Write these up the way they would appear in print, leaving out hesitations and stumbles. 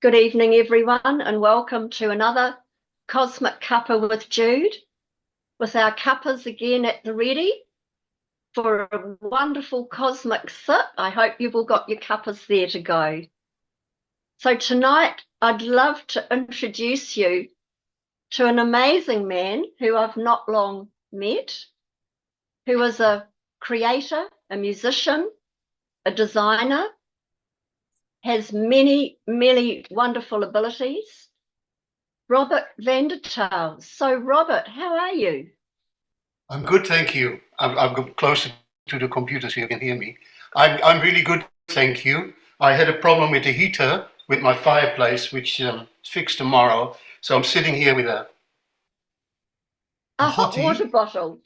Good evening, everyone, and welcome to another Cosmic Cuppa with Jude, with our cuppas again at the ready for a wonderful cosmic sip. I hope you've all got your cuppas there to go. So tonight, I'd love to introduce you to an amazing man who I've not long met, who is a creator, a musician, a designer, has many, many wonderful abilities. Robert Vandertaal. So, Robert, how are you? I'm good, thank you. I've got closer to the computer so you can hear me. I'm really good, thank you. I had a problem with the heater with my fireplace, which fixed tomorrow. So I'm sitting here with a A hot hottie. water bottle.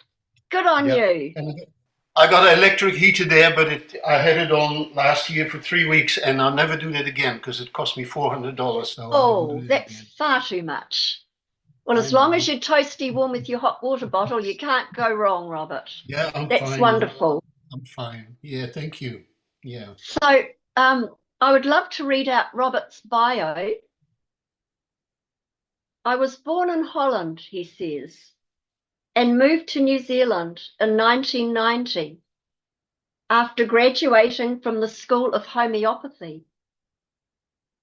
Good on Yeah. you. And I got an electric heater there, but I had it on last year for 3 weeks, and I'll never do that again because it cost me $400. So I won't Oh, do that that's again. far too much. Well, I as long as know. you're toasty warm with your hot water bottle, you can't go wrong, Robert. Yeah, I'm That's fine. wonderful. I'm fine. Yeah, thank you. Yeah. So, I would love to read out Robert's bio. I was born in Holland, he says, and moved to New Zealand in 1990 after graduating from the School of Homeopathy.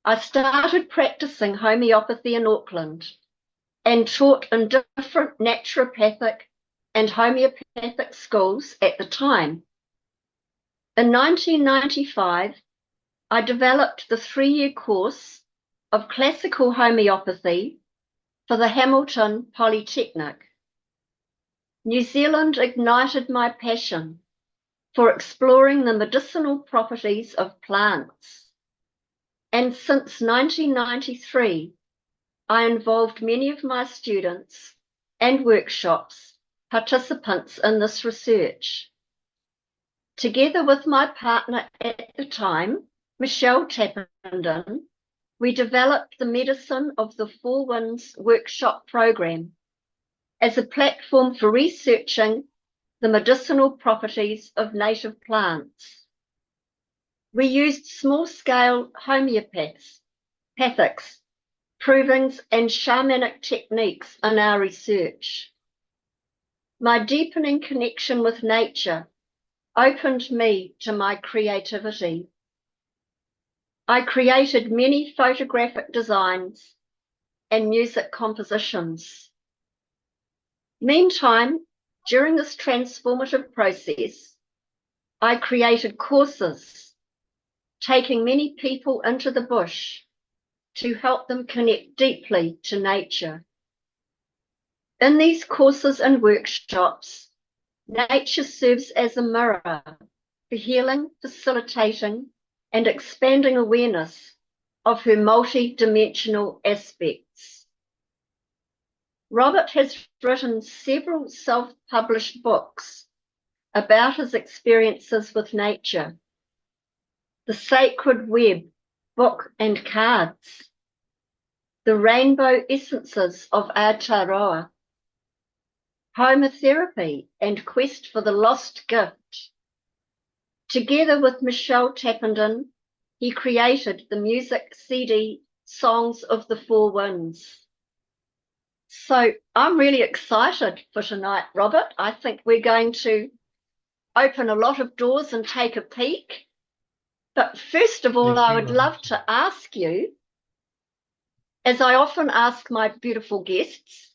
I started practicing homeopathy in Auckland and taught in different naturopathic and homeopathic schools at the time. In 1995, I developed the 3-year course of Classical Homeopathy for the Hamilton Polytechnic. New Zealand ignited my passion for exploring the medicinal properties of plants. And since 1993, I involved many of my students and workshops participants in this research. Together with my partner at the time, Michelle Tappenden, we developed the Medicine of the Four Winds workshop program as a platform for researching the medicinal properties of native plants. We used small-scale homeopathics, provings, and shamanic techniques in our research. My deepening connection with nature opened me to my creativity. I created many photographic designs and music compositions. Meantime, during this transformative process, I created courses, taking many people into the bush to help them connect deeply to nature. In these courses and workshops, nature serves as a mirror for healing, facilitating, and expanding awareness of her multi-dimensional aspects. Robert has written several self-published books about his experiences with nature. The Sacred Web book and cards, The Rainbow Essences of Aotearoa, Homotherapy and Quest for the Lost Gift. Together with Michelle Tappenden, he created the music CD Songs of the Four Winds. So I'm really excited for tonight, Robert. I think we're going to open a lot of doors and take a peek. But first of all, Thank I you. would love to ask you, as I often ask my beautiful guests,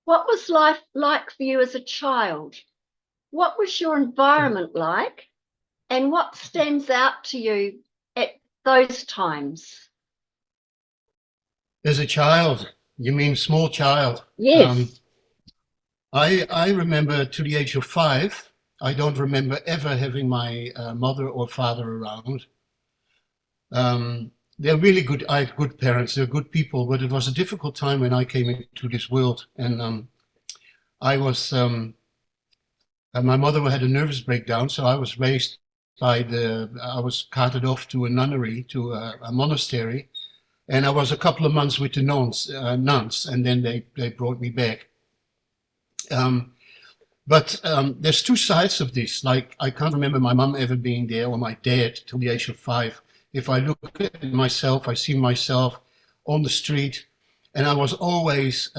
what was life like for you as a child? What was your environment like? And what stands out to you at those times? As a child, you mean small child? Yes. I remember to the age of 5. I don't remember ever having my mother or father around. They're really good. I had good parents. They're good people, but it was a difficult time when I came into this world. And I was, my mother had a nervous breakdown, so I was raised I was carted off to a nunnery, to a monastery, and I was a couple of months with the nuns, and then they brought me back. But there's two sides of this. Like, I can't remember my mum ever being there or my dad till the age of 5. If I look at myself, I see myself on the street, and I was always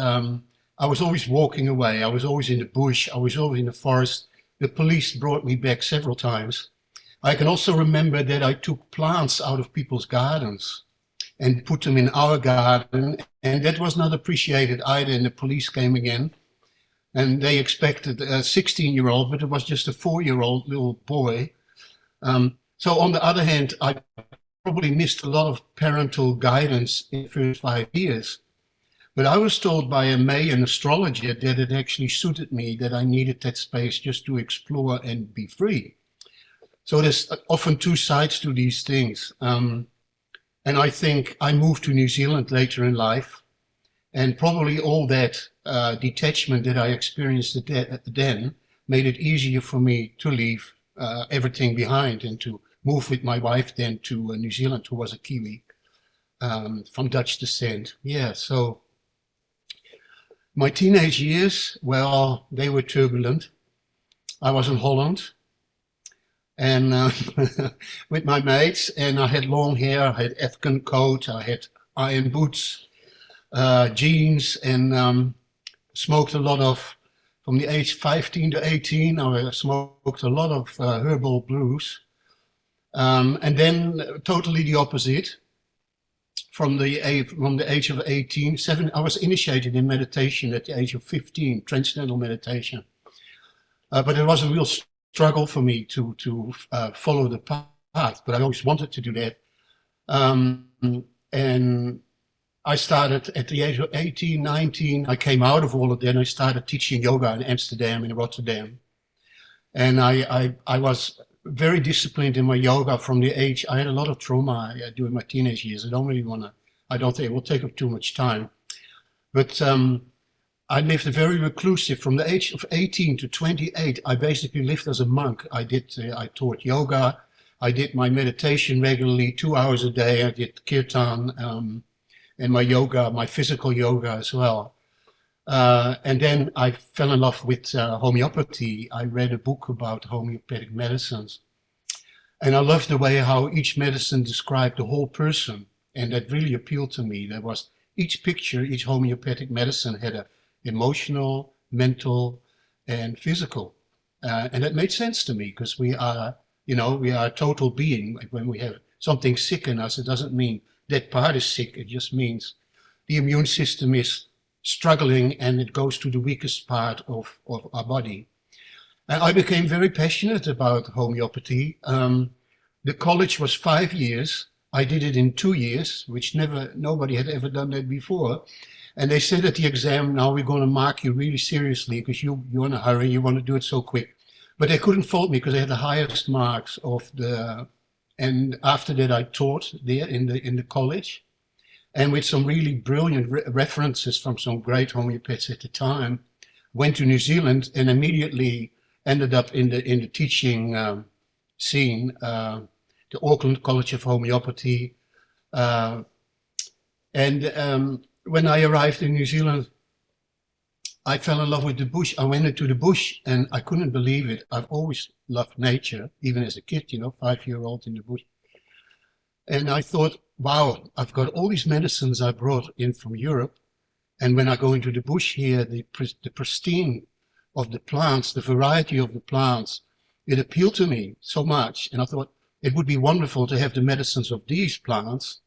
walking away. I was always in the bush. I was always in the forest. The police brought me back several times. I can also remember that I took plants out of people's gardens and put them in our garden, and that was not appreciated either. And the police came again, and they expected a 16-year-old, but it was just a 4-year-old little boy. So on the other hand, I probably missed a lot of parental guidance in the first 5 years. But I was told by a Mayan astrologer that it actually suited me, that I needed that space just to explore and be free. So there's often two sides to these things. And I think I moved to New Zealand later in life, and probably all that detachment that I experienced then made it easier for me to leave everything behind and to move with my wife then to New Zealand, who was a Kiwi from Dutch descent. Yeah, so my teenage years, well, they were turbulent. I was in Holland and with my mates, and I had long hair, I had Afghan coat, I had iron boots, jeans, and smoked a lot of, from the age 15 to 18, I smoked a lot of herbal brews. And then totally the opposite. From the age of 18, I was initiated in meditation at the age of 15, transcendental meditation. But it was a real struggle for me to follow the path, but I always wanted to do that. And I started at the age of 18, 19. I came out of all of that and I started teaching yoga in Amsterdam, in Rotterdam. And I was very disciplined in my yoga from the age. I had a lot of trauma during my teenage years. I don't think it will take up too much time. But I lived very reclusive. From the age of 18 to 28, I basically lived as a monk. I taught yoga. I did my meditation regularly, 2 hours a day. I did kirtan and my yoga, my physical yoga as well. And then I fell in love with homeopathy. I read a book about homeopathic medicines. And I loved the way how each medicine described the whole person. And that really appealed to me. There was each picture, each homeopathic medicine had an emotional, mental, and physical. And that made sense to me because we are a total being. When we have something sick in us, it doesn't mean that part is sick. It just means the immune system is struggling and it goes to the weakest part of our body. And I became very passionate about homeopathy. The college was 5 years. I did it in 2 years, which nobody had ever done that before. And they said at the exam, now we're going to mark you really seriously because you're in a hurry, you want to do it so quick. But they couldn't fault me because I had the highest marks and after that I taught there in the college. And with some really brilliant references from some great homeopaths at the time, went to New Zealand and immediately ended up in the teaching scene, the Auckland College of Homeopathy. When I arrived in New Zealand, I fell in love with the bush. I went into the bush and I couldn't believe it. I've always loved nature, even as a kid, 5-year-old in the bush. And I thought, wow, I've got all these medicines I brought in from Europe. And when I go into the bush here, the pristine of the plants, the variety of the plants, it appealed to me so much. And I thought it would be wonderful to have the medicines of these plants.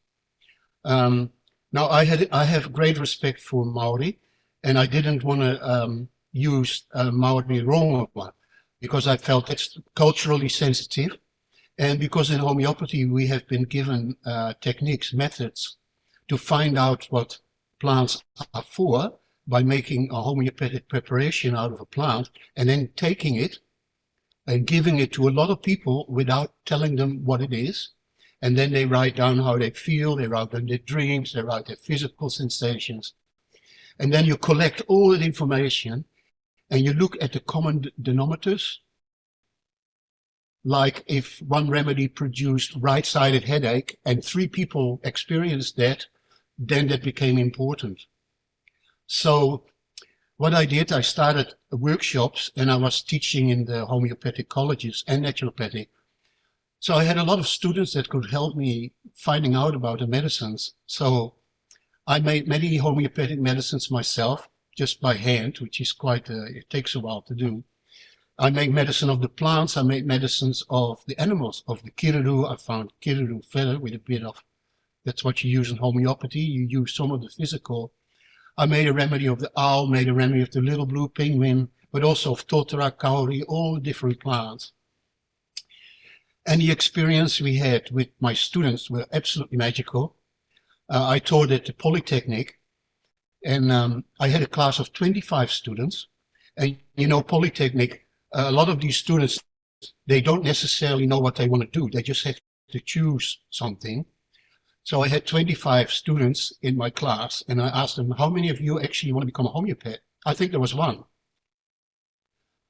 Now I have great respect for Maori, and I didn't want to use Maori rongoa because I felt it's culturally sensitive. And because in homeopathy we have been given techniques, methods to find out what plants are for by making a homeopathic preparation out of a plant and then taking it and giving it to a lot of people without telling them what it is. And then they write down how they feel, they write down their dreams, they write their physical sensations. And then you collect all that information and you look at the common denominators. Like if one remedy produced right-sided headache and 3 people experienced that, then that became important. So what I did, I started workshops and I was teaching in the homeopathic colleges and naturopathic. So I had a lot of students that could help me finding out about the medicines. So I made many homeopathic medicines myself, just by hand, which is quite, it takes a while to do. I make medicine of the plants. I make medicines of the animals, of the kiriru. I found kiriru feather with a bit of, that's what you use in homeopathy. You use some of the physical. I made a remedy of the owl, made a remedy of the little blue penguin, but also of totara, kauri, all the different plants. And the experience we had with my students were absolutely magical. I taught at the Polytechnic, and I had a class of 25 students. And you know, Polytechnic, a lot of these students, they don't necessarily know what they want to do. They just have to choose something. So I had 25 students in my class, and I asked them, how many of you actually want to become a homeopath? I think there was one.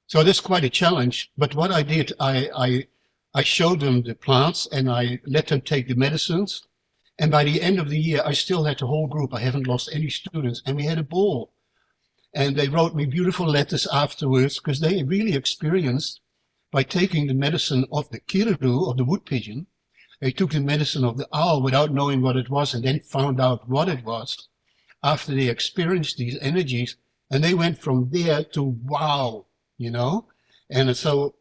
So that's quite a challenge. But what I did, I showed them the plants and I let them take the medicines. And by the end of the year, I still had the whole group. I haven't lost any students, and we had a ball. And they wrote me beautiful letters afterwards because they really experienced, by taking the medicine of the kiriru, of the wood pigeon, they took the medicine of the owl without knowing what it was, and then found out what it was after they experienced these energies. And they went from there to wow, you know? And so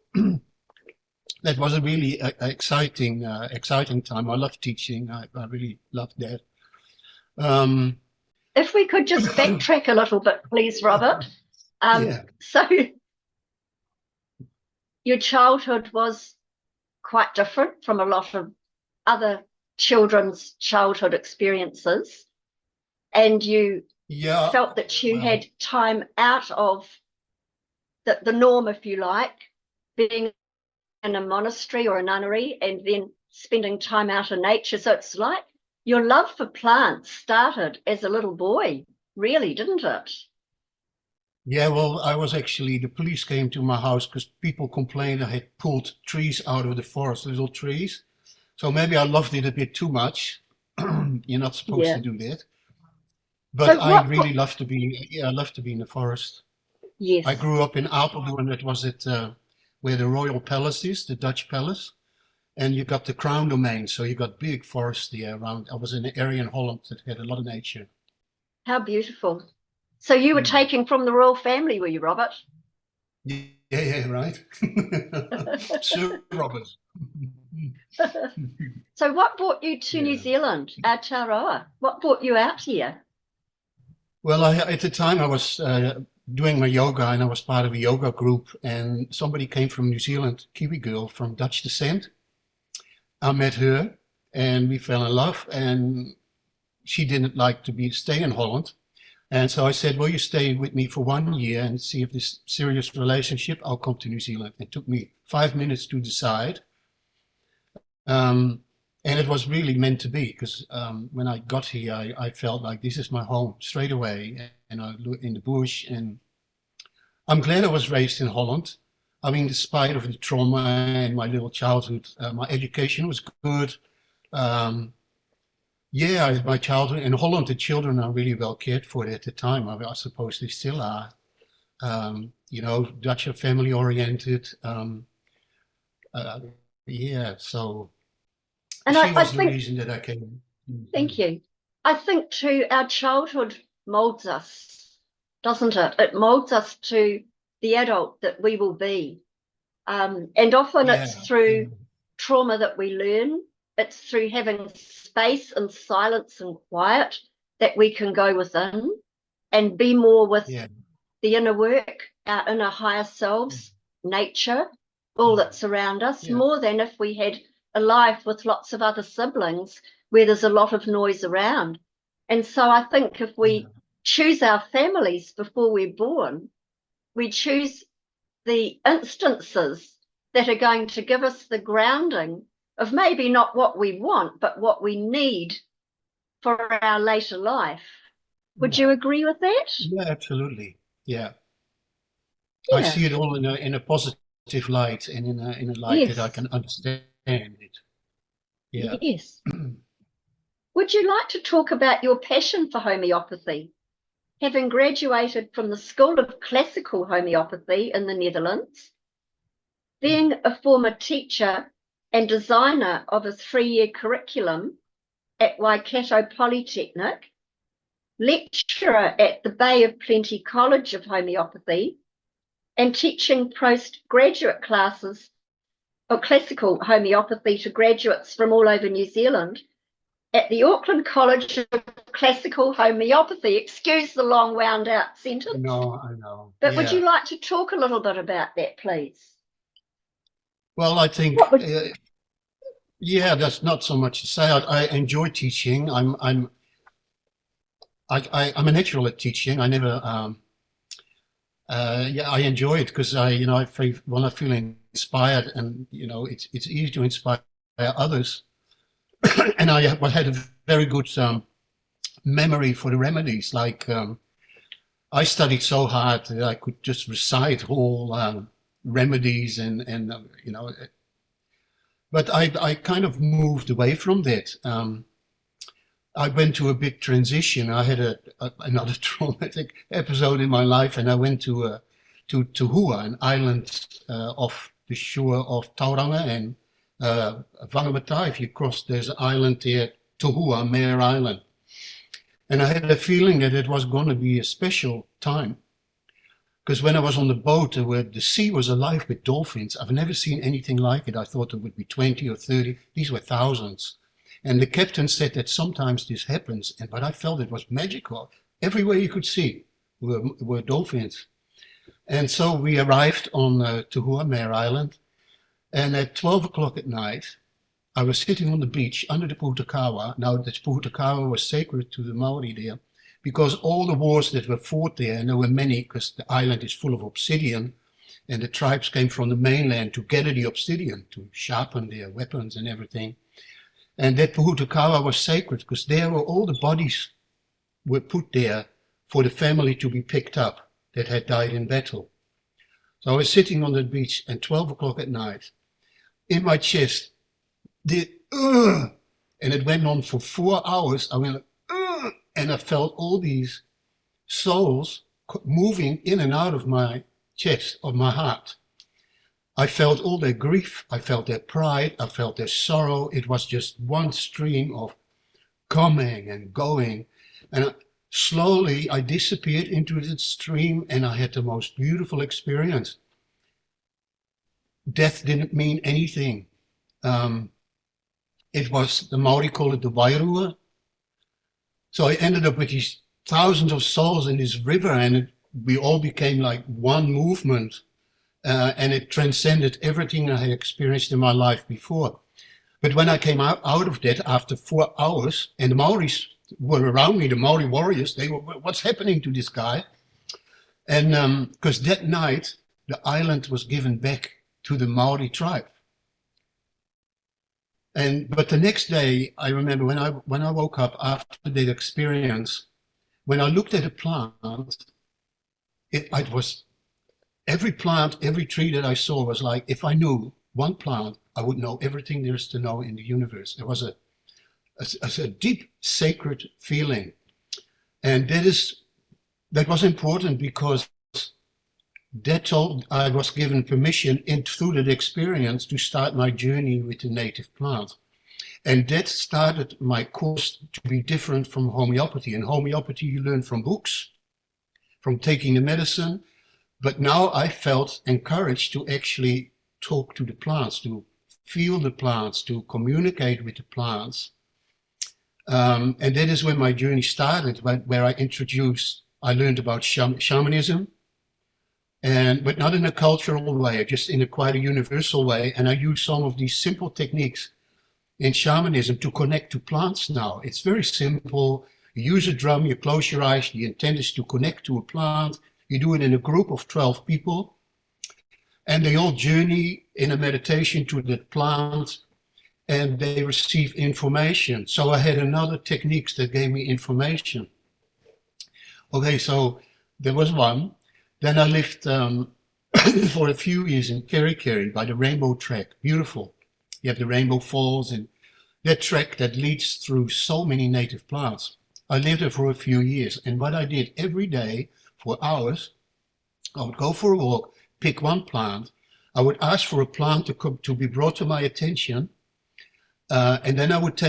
that was a really exciting time. I love teaching. I really loved that. If we could just backtrack a little bit, please, Robert. Yeah. So your childhood was quite different from a lot of other children's childhood experiences, and you Yeah. felt that you had time out of the norm, if you like, being in a monastery or a nunnery and then spending time out in nature. So it's like your love for plants started as a little boy, really, didn't it? Yeah, well, I was actually, the police came to my house because people complained I had pulled trees out of the forest, little trees. So maybe I loved it a bit too much. You're not supposed Yeah. to do that. So But I really love to be, yeah, I love to be in the forest. I yes. grew up in Apeldoorn, that was it, where the royal palace is, the Dutch palace. And you got the crown domain, so you got big forest there around. I was in an area in Holland that had a lot of nature. How beautiful. So you were taken from the royal family, were you, Robert? Yeah, yeah, right. Sir Robert. So what brought you to New Yeah. Zealand, Aotearoa? What brought you out here? Well, at the time I was doing my yoga and I was part of a yoga group, and somebody came from New Zealand, Kiwi girl from Dutch descent. I met her and we fell in love, and she didn't like to stay in Holland. And so I said, will you stay with me for 1 year and see if this serious relationship, I'll come to New Zealand. It took me 5 minutes to decide. And it was really meant to be because when I got here, I felt like this is my home straight away. And I looked in the bush, and I'm glad I was raised in Holland. I mean, despite of the trauma in my little childhood, my education was good. Um, yeah, my childhood in Holland, the children are really well cared for at the time. I suppose they still are. You know, Dutch are family oriented. Uh, yeah, so And she I was the think, reason that I came. thank you. I think too, our childhood molds us, doesn't it? It molds us to the adult that we will be. And often Yeah, it's through trauma that we learn. It's through having space and silence and quiet that we can go within and be more with yeah, the inner work, our inner higher selves, nature, all that's around us, yeah, more than if we had a life with lots of other siblings where there's a lot of noise around. And so I think if yeah, we choose our families before we're born, we choose the instances that are going to give us the grounding of maybe not what we want, but what we need for our later life. Would yeah, you agree with that? yeah, absolutely. Yeah, I Yeah. see it all in a positive light and in a light that I Yes. can understand it. Yeah. Yes. Would you like to talk about your passion for homeopathy? Having graduated from the School of Classical Homeopathy in the Netherlands, being a former teacher and designer of a 3-year curriculum at Waikato Polytechnic, lecturer at the Bay of Plenty College of Homeopathy, and teaching postgraduate classes of classical homeopathy to graduates from all over New Zealand at the Auckland College of Classical Homeopathy. Excuse the long wound out sentence. I know. But would you like to talk a little bit about that, please? Well, I think, there's not so much to say. I enjoy teaching. I'm a natural at teaching. I never, I enjoy it because when I feel inspired, and it's easy to inspire others. And I had a very good memory for the remedies. Like I studied so hard that I could just recite whole remedies and but I kind of moved away from that. I went to a big transition. I had another traumatic episode in my life, and I went to Hua, an island off the shore of Tauranga and Whangamata. If you cross, there's an island there, Tohua, Mare Island. And I had a feeling that it was going to be a special time. Because when I was on the boat, the sea was alive with dolphins. I've never seen anything like it. I thought there would be 20 or 30. These were thousands. And the captain said that sometimes this happens, but I felt it was magical. Everywhere you could see were dolphins. And so we arrived on Tohua, Mare Island. And at 12 o'clock at night, I was sitting on the beach under the Puhutakawa. Now, the Puhutakawa was sacred to the Maori there, because all the wars that were fought there, and there were many, because the island is full of obsidian, and the tribes came from the mainland to gather the obsidian, to sharpen their weapons and everything. And that Puhutakawa was sacred, because there were all the bodies were put there for the family to be picked up that had died in battle. So I was sitting on the beach at 12 o'clock at night. In my chest, and it went on for 4 hours. I went, and I felt all these souls moving in and out of my chest, of my heart. I felt all their grief. I felt their pride. I felt their sorrow. It was just one stream of coming and going. And slowly I disappeared into that stream, and I had the most beautiful experience. Death didn't mean anything. It was, the Maori call it the wairua. So I ended up with these thousands of souls in this river, and we all became like one movement, and it transcended everything I had experienced in my life before. But when I came out of that after 4 hours, and the Maoris were around me, the Maori warriors, they were, what's happening to this guy? And because that night, the island was given back to the Maori tribe. But the next day, I remember when I woke up after that experience, when I looked at a plant, it was every plant, every tree that I saw was like, if I knew one plant, I would know everything there is to know in the universe. It was a deep sacred feeling, and that was important because I was given permission through that experience to start my journey with the native plant. And that started my course to be different from homeopathy. In homeopathy, you learn from books, from taking the medicine. But now I felt encouraged to actually talk to the plants, to feel the plants, to communicate with the plants. And that is when my journey started, where I learned about shamanism. But not in a cultural way, just in quite a universal way. And I use some of these simple techniques in shamanism to connect to plants now. It's very simple. You use a drum, you close your eyes, the intent is to connect to a plant. You do it in a group of 12 people, and they all journey in a meditation to that plant, and they receive information. So I had another techniques that gave me information. Okay, so there was one. Then I lived for a few years in Kerikeri by the Rainbow Track. Beautiful. You have the Rainbow Falls and that track that leads through so many native plants. I lived there for a few years, and what I did every day for hours, I would go for a walk, pick one plant. I would ask for a plant to be brought to my attention, and then I would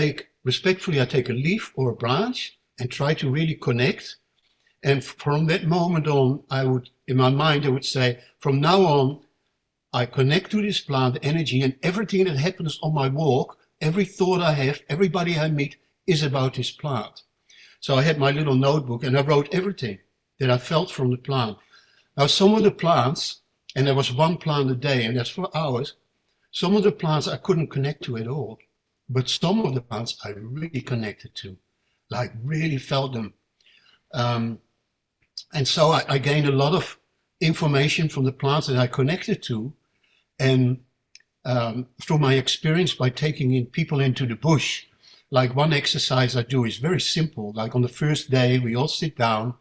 respectfully, I take a leaf or a branch and try to really connect. And from that moment on, in my mind, I would say, from now on, I connect to this plant energy, and everything that happens on my walk, every thought I have, everybody I meet is about this plant. So I had my little notebook and I wrote everything that I felt from the plant. Now, some of the plants, and there was one plant a day, and that's for hours, some of the plants I couldn't connect to at all. But some of the plants I really connected to, like really felt them. And so I gained a lot of information from the plants that I connected to. And through my experience by taking in people into the bush, like one exercise I do is very simple. Like on the first day, we all sit down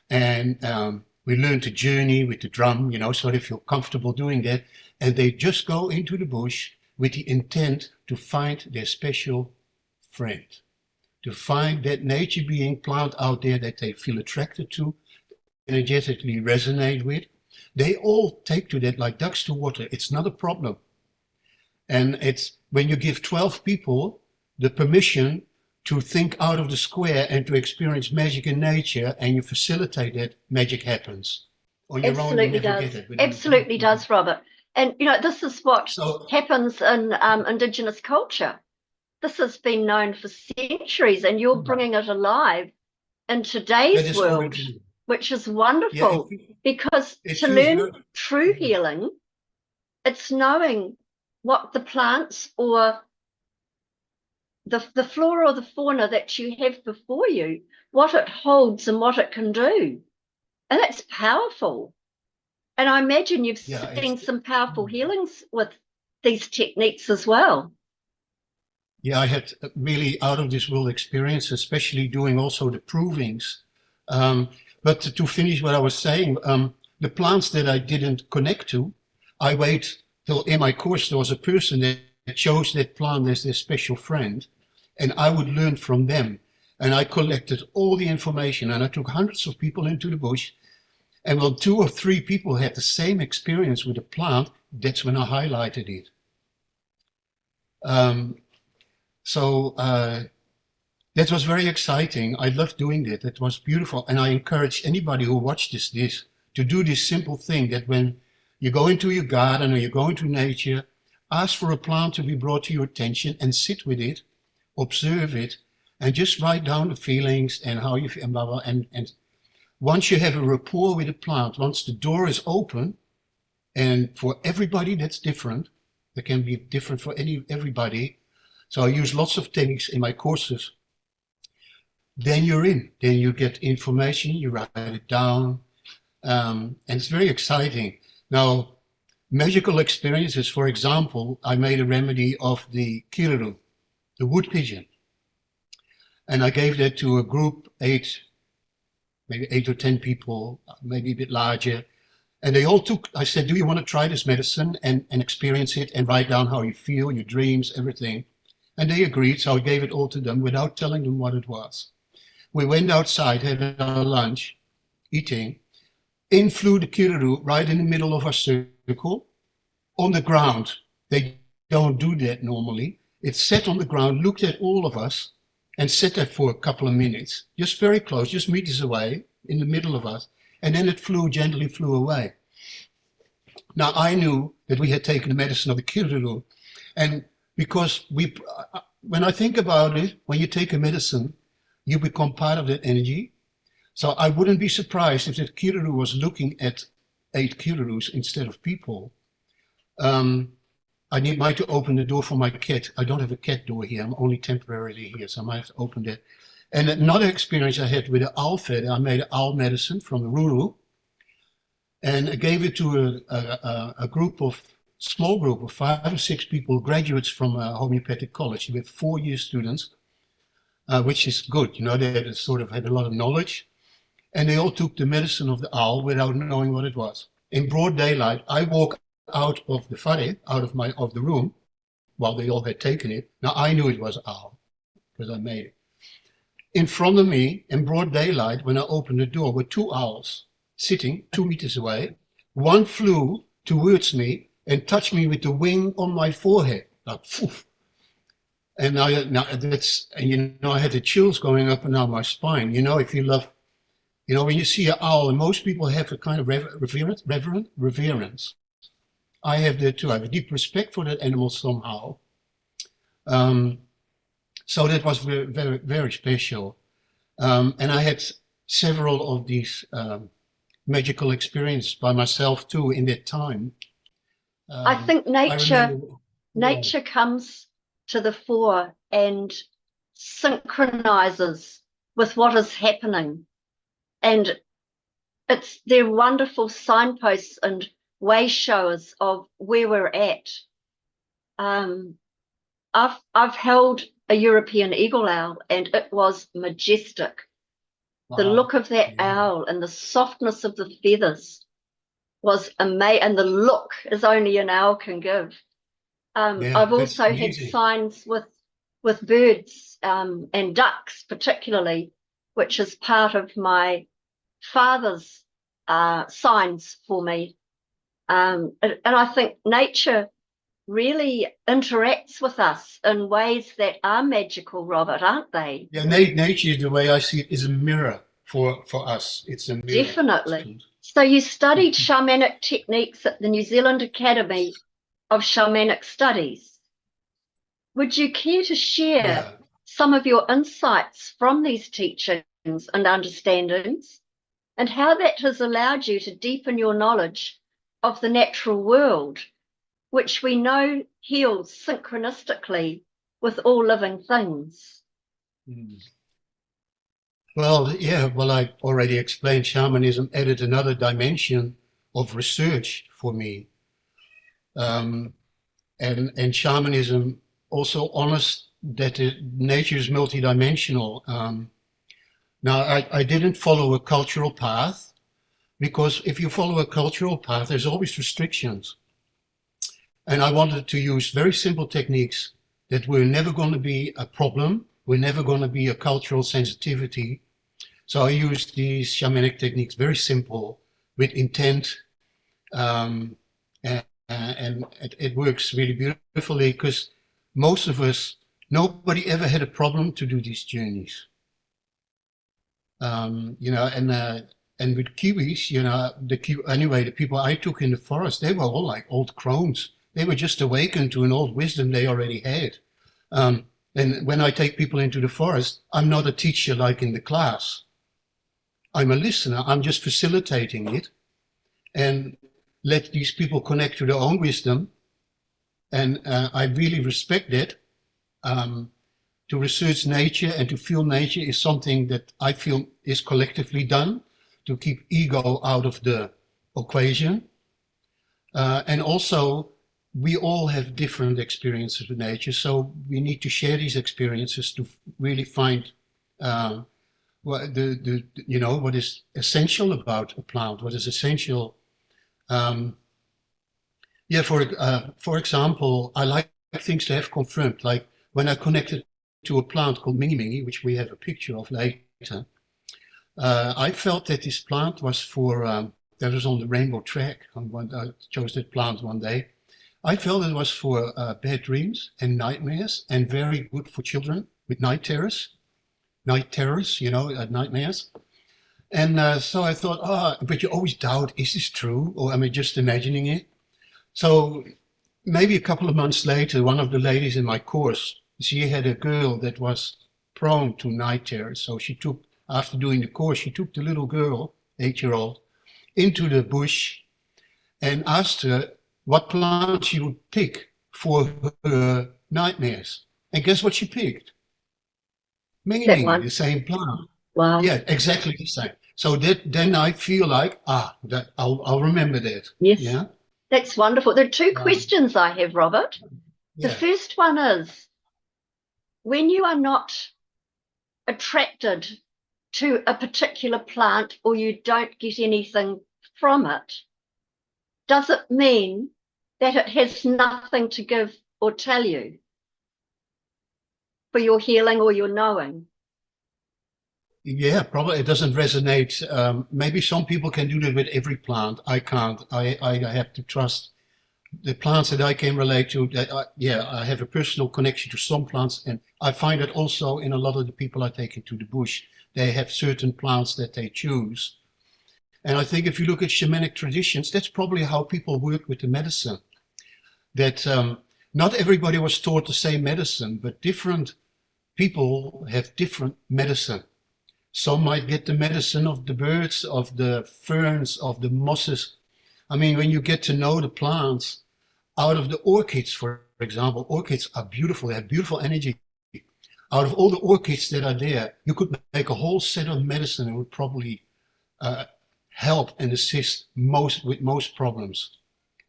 and we learn to journey with the drum, so they feel comfortable doing that. And they just go into the bush with the intent to find their special friend, to find that nature being plant out there that they feel attracted to, energetically resonate with. They all take to that like ducks to water. It's not a problem. And it's when you give 12 people the permission to think out of the square and to experience magic in nature, and you facilitate that, magic happens. On your own, you never get it. Absolutely does, Robert. And, this is what happens in Indigenous culture. This has been known for centuries, and you're bringing it alive in today's world, which is wonderful, because to learn true healing, it's knowing what the plants or the flora or the fauna that you have before you, what it holds and what it can do. And that's powerful. And I imagine you've seen some powerful healings with these techniques as well. Yeah, I had really out of this world experience, especially doing also the provings. But to finish what I was saying, the plants that I didn't connect to, I wait till in my course there was a person that chose that plant as their special friend, and I would learn from them. And I collected all the information, and I took hundreds of people into the bush. And when 2 or 3 people had the same experience with a plant, that's when I highlighted it. So that was very exciting. I loved doing that. It was beautiful. And I encourage anybody who watches this to do this simple thing, that when you go into your garden or you go into nature, ask for a plant to be brought to your attention and sit with it, observe it, and just write down the feelings and how you feel, and blah, blah. And once you have a rapport with a plant, once the door is open, and for everybody that's different, that can be different for everybody. So I use lots of techniques in my courses. Then you're in, then you get information, you write it down, and it's very exciting. Now, magical experiences, for example, I made a remedy of the kiruru, the wood pigeon. And I gave that to a group, maybe 8 or 10 people, maybe a bit larger. And they all I said, do you want to try this medicine and experience it and write down how you feel, your dreams, everything? And they agreed, so I gave it all to them without telling them what it was. We went outside, had our lunch, eating. In flew the kiruru right in the middle of our circle, on the ground. They don't do that normally. It sat on the ground, looked at all of us, and sat there for a couple of minutes, just very close, just meters away, in the middle of us. And then it gently flew away. Now, I knew that we had taken the medicine of the kiruru, and because when I think about it, when you take a medicine, you become part of that energy. So I wouldn't be surprised if that kiruru was looking at 8 kirurus instead of people. I might to open the door for my cat. I don't have a cat door here. I'm only temporarily here, so I might have to open that. And another experience I had with the owl feather, I made an owl medicine from the ruru, and I gave it to a small group of 5 or 6 people, graduates from a homeopathic college with 4-year students, which is good. They sort of had a lot of knowledge. And they all took the medicine of the owl without knowing what it was. In broad daylight, I walk out of the whare, out of the room, while they all had taken it. Now I knew it was owl, because I made it. In front of me, in broad daylight, when I opened the door, were 2 owls sitting 2 meters away. One flew towards me and touched me with the wing on my forehead, like, poof. And I had the chills going up and down my spine. If you love, when you see an owl, and most people have a kind of reverence. I have that too. I have a deep respect for that animal somehow. So that was very, very, very special. And I had several of these magical experiences by myself too in that time. I think nature Yeah. comes to the fore and synchronizes with what is happening. And they're wonderful signposts and way showers of where we're at. I've held a European eagle owl, and it was majestic. The Wow. look of that owl and the softness of the feathers was amazing, and the look is only an owl can give. I've also had signs with birds and ducks, particularly, which is part of my father's signs for me. And I think nature really interacts with us in ways that are magical, Robert, aren't they? Yeah, nature, the way I see it, is a mirror for us. It's a mirror. Definitely. So you studied shamanic techniques at the New Zealand Academy of Shamanic Studies. Would you care to share some of your insights from these teachings and understandings, and how that has allowed you to deepen your knowledge of the natural world, which we know heals synchronistically with all living things? Well, I already explained shamanism added another dimension of research for me. And shamanism also honors that nature is multidimensional. Now, I didn't follow a cultural path, because if you follow a cultural path, there's always restrictions. And I wanted to use very simple techniques that were never going to be a problem, were never going to be a cultural sensitivity. So I used these shamanic techniques, very simple, with intent, and it works really beautifully, because most of us, nobody ever had a problem to do these journeys. And with Kiwis, the people I took in the forest, they were all like old crones. They were just awakened to an old wisdom they already had. And when I take people into the forest, I'm not a teacher like in the class. I'm a listener. I'm just facilitating it and let these people connect to their own wisdom. And I really respect that. To research nature and to feel nature is something that I feel is collectively done to keep ego out of the equation. And also, we all have different experiences with nature, so we need to share these experiences to really find what is essential about a plant, what is essential. For example, I like things to have confirmed, like when I connected to a plant called Mingi Mingi, which we have a picture of later, I felt that this plant was that was on the rainbow track. I chose that plant one day. I felt it was for bad dreams and nightmares, and very good for children with night terrors, nightmares. And so I thought, but you always doubt, is this true? Or am I just imagining it? So maybe a couple of months later, one of the ladies in my course, she had a girl that was prone to night terrors. So after doing the course, she took the little girl, 8-year-old, into the bush and asked her what plant she would pick for her nightmares. And guess what she picked? Mingi Mingi, the same plant. Wow. Yeah, exactly the same. So then I feel like, that I'll remember that. Yes. Yeah. That's wonderful. There are two questions I have, Robert. The first one is, when you are not attracted to a particular plant or you don't get anything from it, does it mean that it has nothing to give or tell you for your healing or your knowing? Yeah, probably it doesn't resonate. Maybe some people can do that with every plant. I can't. I have to trust the plants that I can relate to, that I have a personal connection to some plants, and I find that also in a lot of the people I take into the bush, they have certain plants that they choose. And I think if you look at shamanic traditions, that's probably how people work with the medicine. That not everybody was taught the same medicine, but different people have different medicine. Some might get the medicine of the birds, of the ferns, of the mosses. I mean, when you get to know the plants, out of the orchids, for example, orchids are beautiful, they have beautiful energy. Out of all the orchids that are there, you could make a whole set of medicine that would probably help and assist with most problems.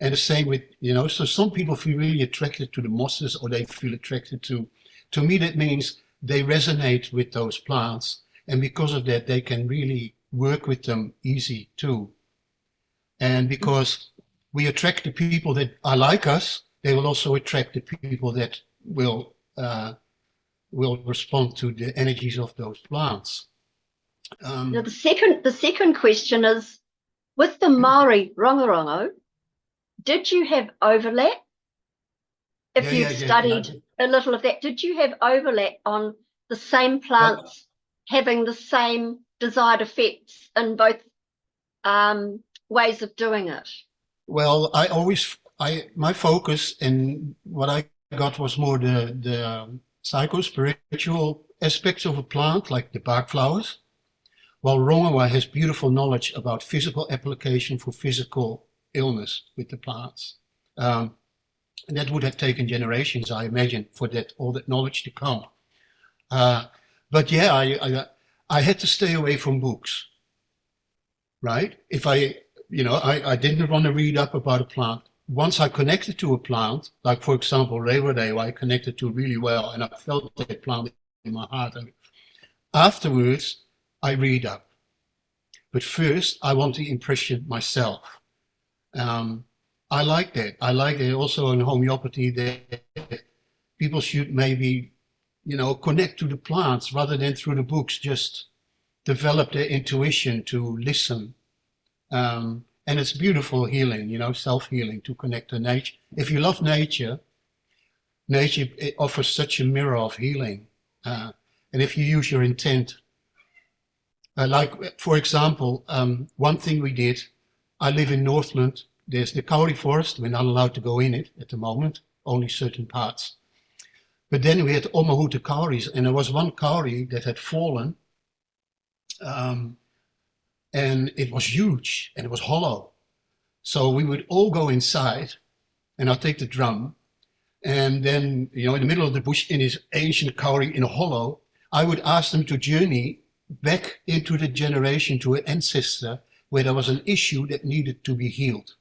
And the same with, so some people feel really attracted to the mosses, or they feel attracted to me, that means they resonate with those plants. And because of that, they can really work with them easy too. And because we attract the people that are like us, they will also attract the people that will respond to the energies of those plants. Now the second question is, with the Maori rongorongo, did you have overlap? If you've studied a little of that, did you have overlap on the same plants having the same desired effects in both ways of doing it? Well, my focus and what I got was more the psycho-spiritual aspects of a plant, like the bark flowers, while Rongawa has beautiful knowledge about physical application for physical illness with the plants. And that would have taken generations, I imagine, for all that knowledge to come. But yeah, I had to stay away from books, right? If I didn't want to read up about a plant. Once I connected to a plant, like for example, Relocating, I connected to really well, and I felt that plant in my heart. And afterwards, I read up. But first, I want the impression myself. I like that. I like that also in homeopathy that people should maybe, connect to the plants rather than through the books, just develop their intuition to listen. And it's beautiful healing, self-healing, to connect to nature. If you love nature, it offers such a mirror of healing. And if you use your intent, like, for example, one thing we did, I live in Northland. There's the kauri forest. We're not allowed to go in it at the moment, only certain parts. But then we had Omahuta kauris, and there was one kauri that had fallen, and it was huge, and it was hollow. So we would all go inside, and I'd take the drum, and then, in the middle of the bush, in this ancient kauri in a hollow, I would ask them to journey back into the generation to an ancestor where there was an issue that needed to be healed.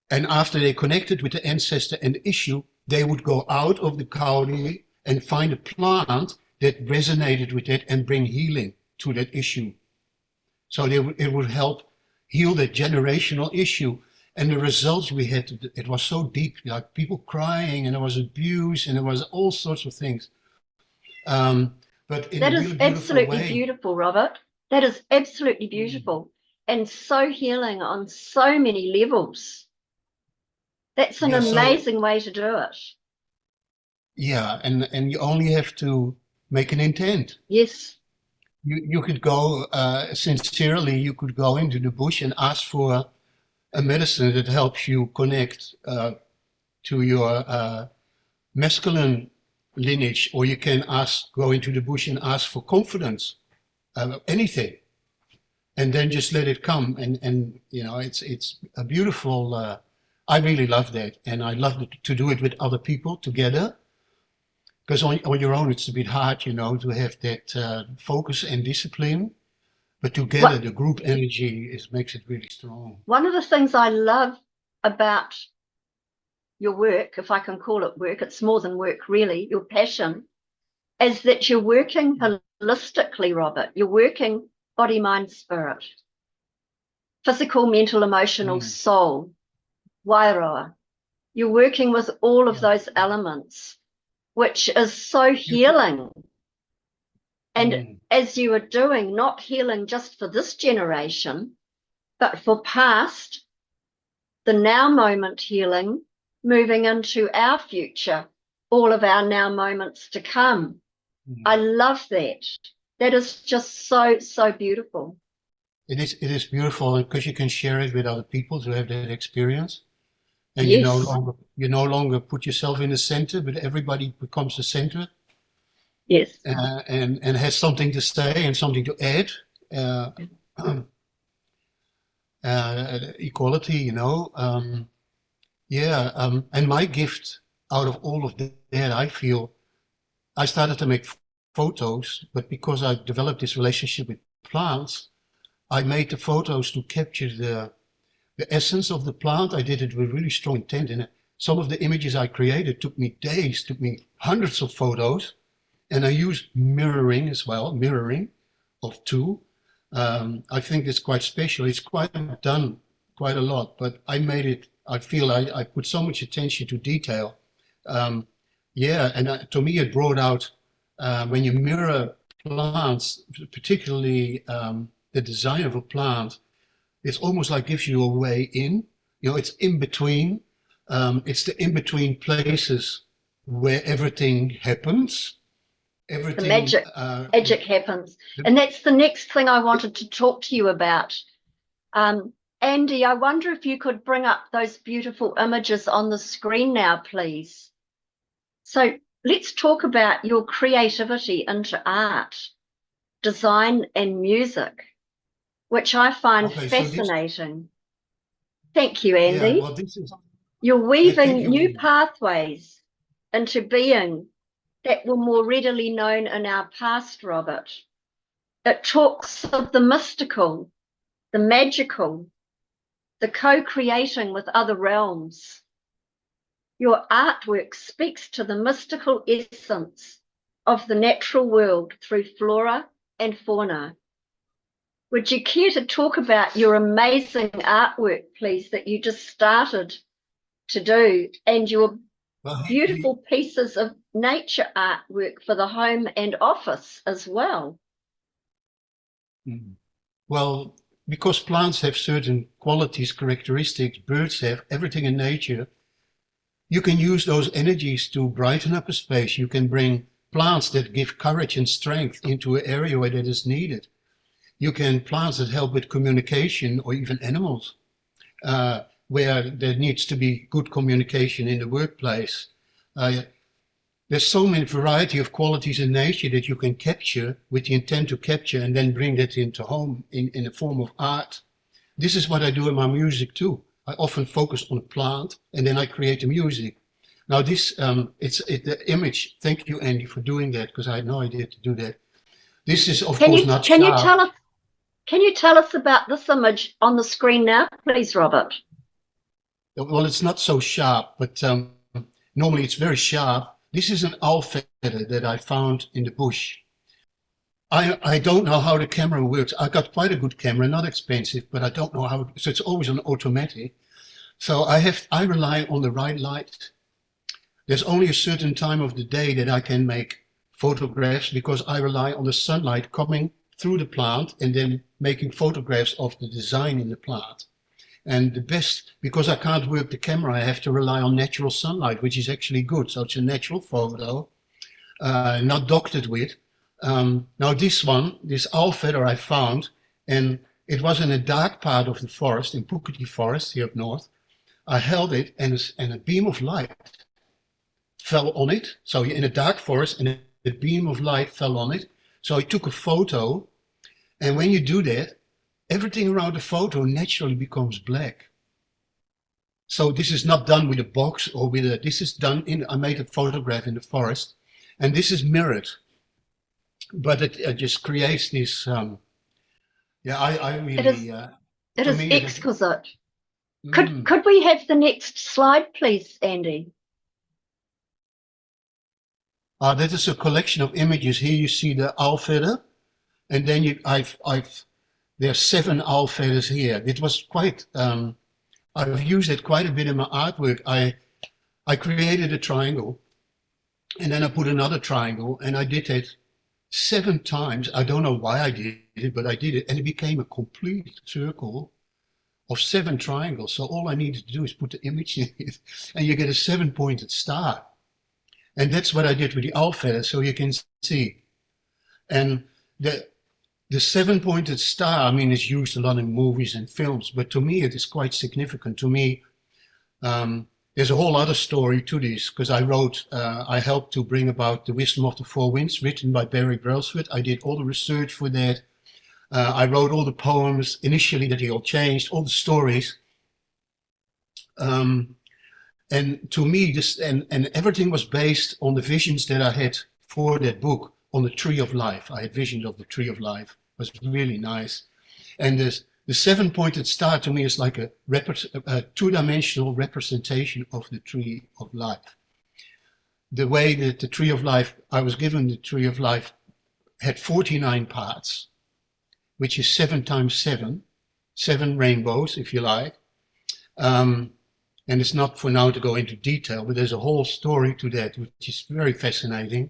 And after they connected with the ancestor and the issue, they would go out of the kauri and find a plant that resonated with it and bring healing to that issue. So it would help heal that generational issue. And the results we had, it was so deep, like people crying, and there was abuse, and there was all sorts of things. But in that a is really absolutely way. Beautiful, Robert. That is absolutely beautiful, and so healing on so many levels. That's an amazing way to do it. Yeah, and you only have to make an intent. Yes. You could go sincerely. You could go into the bush and ask for a medicine that helps you connect to your masculine lineage, or you can go into the bush and ask for confidence, anything, and then just let it come. And it's a beautiful. I really love that, and I love to do it with other people together. Because on your own, it's a bit hard, to have that focus and discipline. But together, the group energy makes it really strong. One of the things I love about your work, if I can call it work, it's more than work, really, your passion, is that you're working holistically, Robert. You're working body, mind, spirit, physical, mental, emotional, soul, wairoa. You're working with all of those elements, which is so healing. And as you are doing, not healing just for this generation, but for past, the now moment healing, moving into our future, all of our now moments to come. I love that. That is just so, so beautiful. It is beautiful because you can share it with other people to have that experience. And Yes. you no longer put yourself in the center, but everybody becomes the center, Yes. and has something to say and something to add. Uh, Equality, and my gift out of all of that, I feel, I started to make photos, but because I developed this relationship with plants, I made the photos to capture the essence of the plant. I did it with really strong intent in it. Some of the images I created took me days, took me hundreds of photos, and I use mirroring as well, mirroring of two. I think it's quite special. It's quite done quite a lot, but I made it, I feel I put so much attention to detail. To me it brought out, when you mirror plants, particularly the design of a plant, it's almost like gives you a way in. It's in between. It's the in between places where everything happens. The magic happens. And that's the next thing I wanted to talk to you about. Andy, I wonder if you could bring up those beautiful images on the screen now, please. So let's talk about your creativity into art, design, and music, which I find fascinating. Thank you, Andy. Yeah, well, You're weaving new pathways into being that were more readily known in our past, Robert. It talks of the mystical, the magical, the co-creating with other realms. Your artwork speaks to the mystical essence of the natural world through flora and fauna. Would you care to talk about your amazing artwork, please, that you just started to do, and your beautiful pieces of nature artwork for the home and office as well? Well, because plants have certain qualities, characteristics, birds have, everything in nature, you can use those energies to brighten up a space. You can bring plants that give courage and strength into an area where that is needed. You can plants that help with communication, or even animals, where there needs to be good communication in the workplace. There's so many variety of qualities in nature that you can capture with the intent to capture and then bring that into home in the form of art. This is what I do in my music too. I often focus on a plant and then I create the music. Now this, the image, thank you Andy for doing that, because I had no idea to do that. This is of course not sharp. Can you tell us about this image on the screen now, please, Robert? Well, it's not so sharp, but normally it's very sharp. This is an owl feather that I found in the bush. I don't know how the camera works. I got quite a good camera, not expensive, but I don't know how, so it's always on automatic. So I rely on the right light. There's only a certain time of the day that I can make photographs, because I rely on the sunlight coming through the plant and then making photographs of the design in the plant. And the best, because I can't work the camera, I have to rely on natural sunlight, which is actually good. So it's a natural photo, not doctored with. Now this owl feather I found, and it was in a dark part of the forest, in Puketi Forest here up north. I held it, and a beam of light fell on it. So you're in a dark forest and a beam of light fell on it. So I took a photo, and when you do that, everything around the photo naturally becomes black. So this is not done with a box or with a, this is done I made a photograph in the forest, and this is mirrored. But it just creates this, I really... It is exquisite. Could we have the next slide, please, Andy? That is a collection of images. Here you see the owl feather, and then there are 7 owl feathers here. It was quite, I've used it quite a bit in my artwork. I created a triangle, and then I put another triangle, and I did it 7 times. I don't know why I did it, but I did it, and it became a complete circle of 7 triangles. So all I needed to do is put the image in it, and you get a 7-pointed star. And that's what I did with the owl feather, so you can see. And the 7-pointed star, I mean, it's used a lot in movies and films, but to me it is quite significant. To me, there's a whole other story to this, because I helped to bring about The Wisdom of the Four Winds, written by Barry Brailsford. I did all the research for that. I wrote all the poems initially that he all changed, all the stories. And to me, and everything was based on the visions that I had for that book on the Tree of Life. I had visions of the Tree of Life. It was really nice. And the 7-pointed star to me is like a 2-dimensional representation of the Tree of Life. The way that the Tree of Life, I was given the Tree of Life, had 49 parts, which is 7 times 7, 7 rainbows, if you like. And it's not for now to go into detail, but there's a whole story to that, which is very fascinating.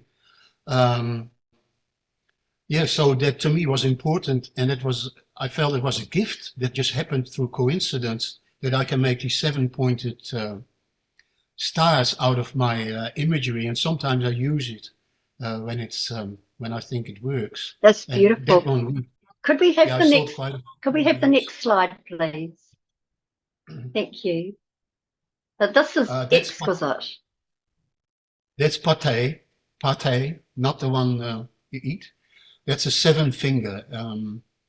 Yeah, so that to me was important, and I felt it was a gift that just happened through coincidence, that I can make these 7-pointed stars out of my imagery, and sometimes I use it when I think it works. That's And beautiful. that one, Could we have yeah, the next slide, please? Thank you. This is exquisite. That's pate, not the one you eat. That's a 7-finger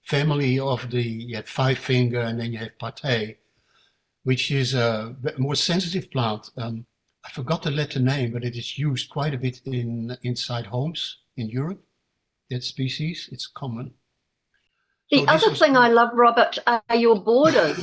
family of you have 5-finger, and then you have pate, which is a more sensitive plant. I forgot the letter name, but it is used quite a bit inside homes in Europe. That species, it's common. The other thing I love, Robert, are your borders.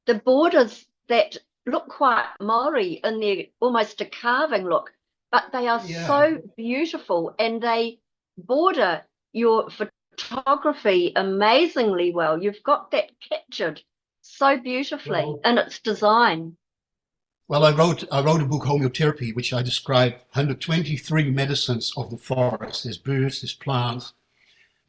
The borders that look quite Maori in their almost a carving look, but they are so beautiful, and they border your photography amazingly well. You've got that captured so beautifully in its design. Well, I wrote a book, Homeopathy, which I described 123 medicines of the forest. There's birds, there's plants.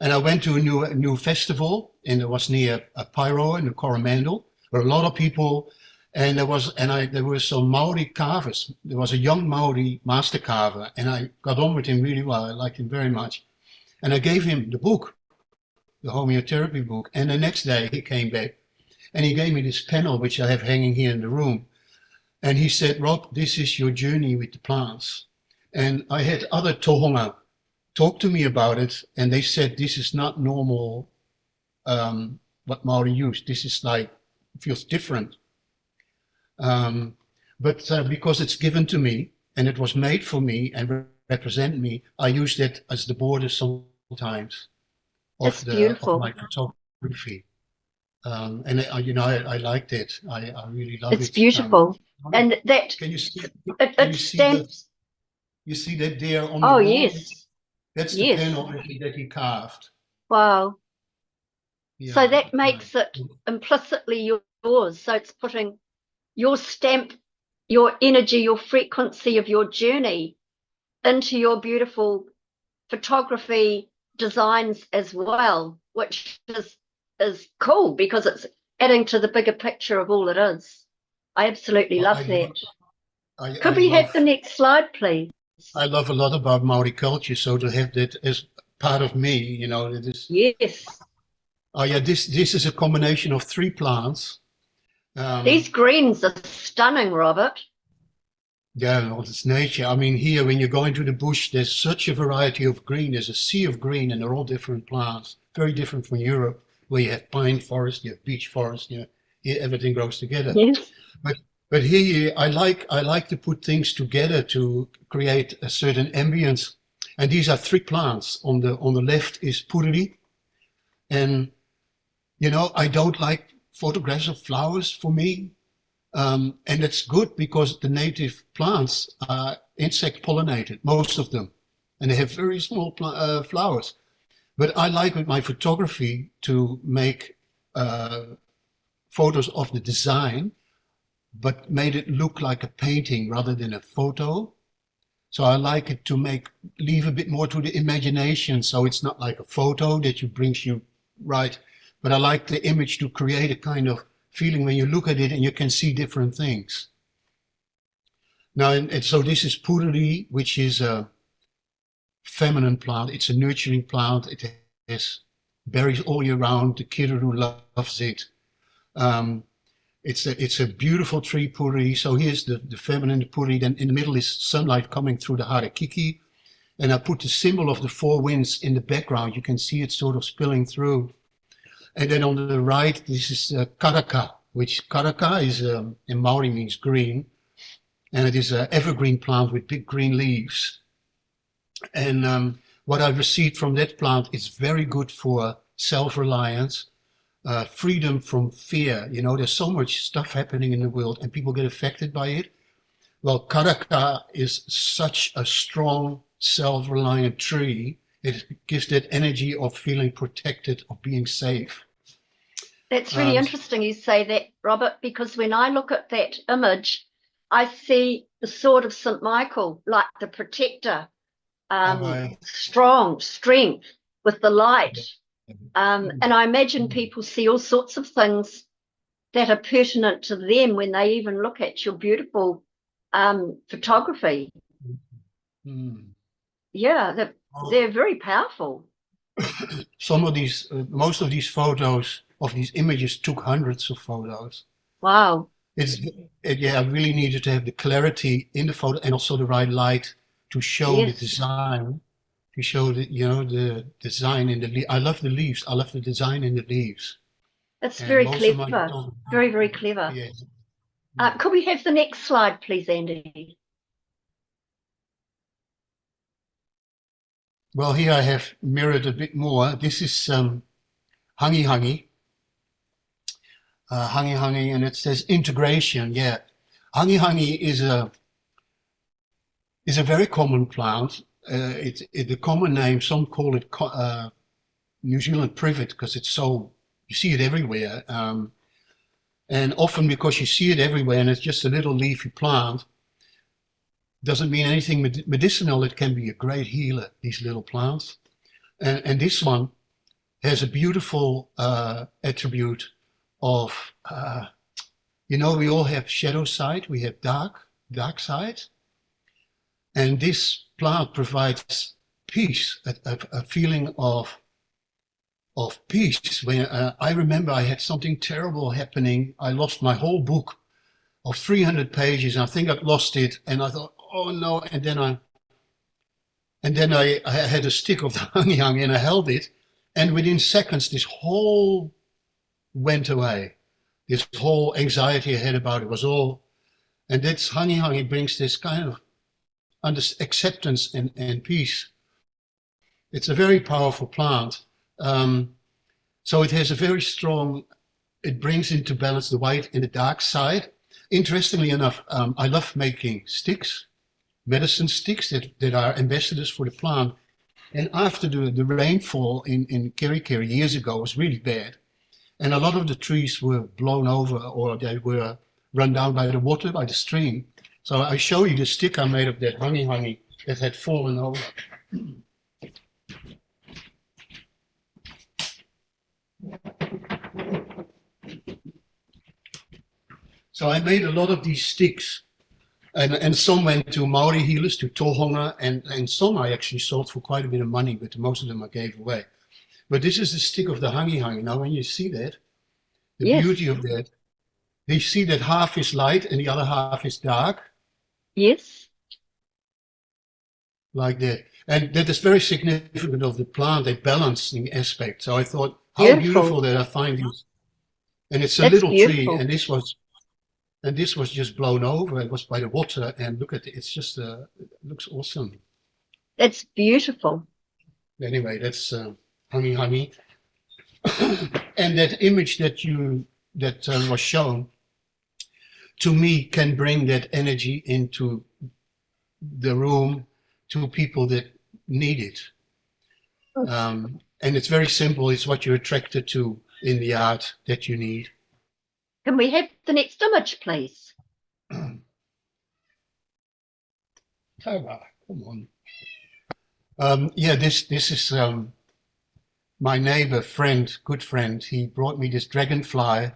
And I went to a new festival, and it was near Pyro in the Coromandel, where a lot of people, and there were some Maori carvers. There was a young Maori master carver, and I got on with him really well. I liked him very much. And I gave him the book, the homeopathy book. And the next day he came back and he gave me this panel, which I have hanging here in the room. And he said, Rob, this is your journey with the plants. And I had other tohunga talk to me about it. And they said, this is not normal, what Maori use. This is like, feels different. But because it's given to me and it was made for me and represent me, I use that as the border sometimes of my photography. And I liked it. I really love it. It's beautiful. And that can you see it stamps. You see that there on the wall? Yes. That's the panel that he carved. Wow. Yeah, so that makes it implicitly yours. So it's putting your stamp, your energy, your frequency of your journey into your beautiful photography designs as well, which is cool because it's adding to the bigger picture of all it is. I absolutely love that. Could we have the next slide, please? I love a lot about Maori culture, so to have that as part of me, it is. Yes. Oh yeah, this is a combination of 3 plants. These greens are stunning, Robert. Yeah, well, it's nature. I mean, here, when you go into the bush, there's such a variety of green. There's a sea of green, and they're all different plants. Very different from Europe, where you have pine forest, you have beech forest, here everything grows together. Yes. But here, I like to put things together to create a certain ambience. And these are 3 plants. On the left is puriri, and I don't like photographs of flowers for me. And it's good because the native plants are insect pollinated, most of them, and they have very small flowers. But I like with my photography to make photos of the design, but made it look like a painting rather than a photo. So I like it to leave a bit more to the imagination. So it's not like a photo that brings you right, but I like the image to create a kind of feeling when you look at it and you can see different things. Now, and so this is puriri, which is a feminine plant. It's a nurturing plant. It has berries all year round. The kiriru loves it. It's a beautiful tree, puriri. So here's the feminine, the puriri. Then in the middle is sunlight coming through the harakiki. And I put the symbol of the four winds in the background. You can see it sort of spilling through. And then on the right, this is karaka, which karaka is in Maori means green. And it is an evergreen plant with big green leaves. And what I've received from that plant is very good for self-reliance, freedom from fear. You know, there's so much stuff happening in the world and people get affected by it. Well, karaka is such a strong, self-reliant tree. It gives that energy of feeling protected, of being safe. That's really interesting you say that, Robert, because when I look at that image, I see the sword of St. Michael, like the protector, strong strength with the light. And I imagine people see all sorts of things that are pertinent to them when they even look at your beautiful photography. Yeah, they're very powerful. Some of these, most of these photos of these images took hundreds of photos. Wow. Yeah, I really needed to have the clarity in the photo and also the right light to show the design, to show the, you know, the design in the leaves. I love the leaves. I love the design in the leaves. That's very clever. Very, very clever. Yes. Could we have the next slide, please, Andy? Well, here I have mirrored a bit more. This is hangi hangi. Hangi hangi, and it says integration. Yeah, hangi hangi is a very common plant. The common name, some call it New Zealand privet because it's so, you see it everywhere. And often because you see it everywhere and it's just a little leafy plant, doesn't mean anything medicinal. It can be a great healer, these little plants. And this one has a beautiful attribute of, you know, we all have shadow side, we have dark side. And this plant provides peace, a feeling of peace. When I remember I had something terrible happening. I lost my whole book of 300 pages. And I think I'd lost it. And I thought, oh no. And then I had a stick of the hangi hangi and I held it. And within seconds, this whole went away. This whole anxiety I had about it was all. And that's hangi hangi brings this kind of acceptance and peace. It's a very powerful plant. So it has a very strong, it brings into balance the white and the dark side. Interestingly enough, I love making sticks, medicine sticks that are ambassadors for the plant. And after the rainfall in Kerikeri years ago was really bad. And a lot of the trees were blown over or they were run down by the water, by the stream. So I show you the stick I made of that hangi hangi that had fallen over. So I made a lot of these sticks and some went to Maori healers, to tohunga, and some I actually sold for quite a bit of money, but most of them I gave away. But this is the stick of the hangi hangi. Now when you see that, the beauty of that, you see that half is light and the other half is dark. Yes. Like that. And that is very significant of the plant, a balancing aspect. So I thought, how beautiful that I find these. And it's a little tree, and this was just blown over. It was by the water, and look at it. It's just, it looks awesome. That's beautiful. Anyway, that's hangi hangi. And that image that was shown, to me, can bring that energy into the room to people that need it. And it's very simple. It's what you're attracted to in the art that you need. Can we have the next image, please? Come on. Yeah, this is my neighbor, good friend. He brought me this dragonfly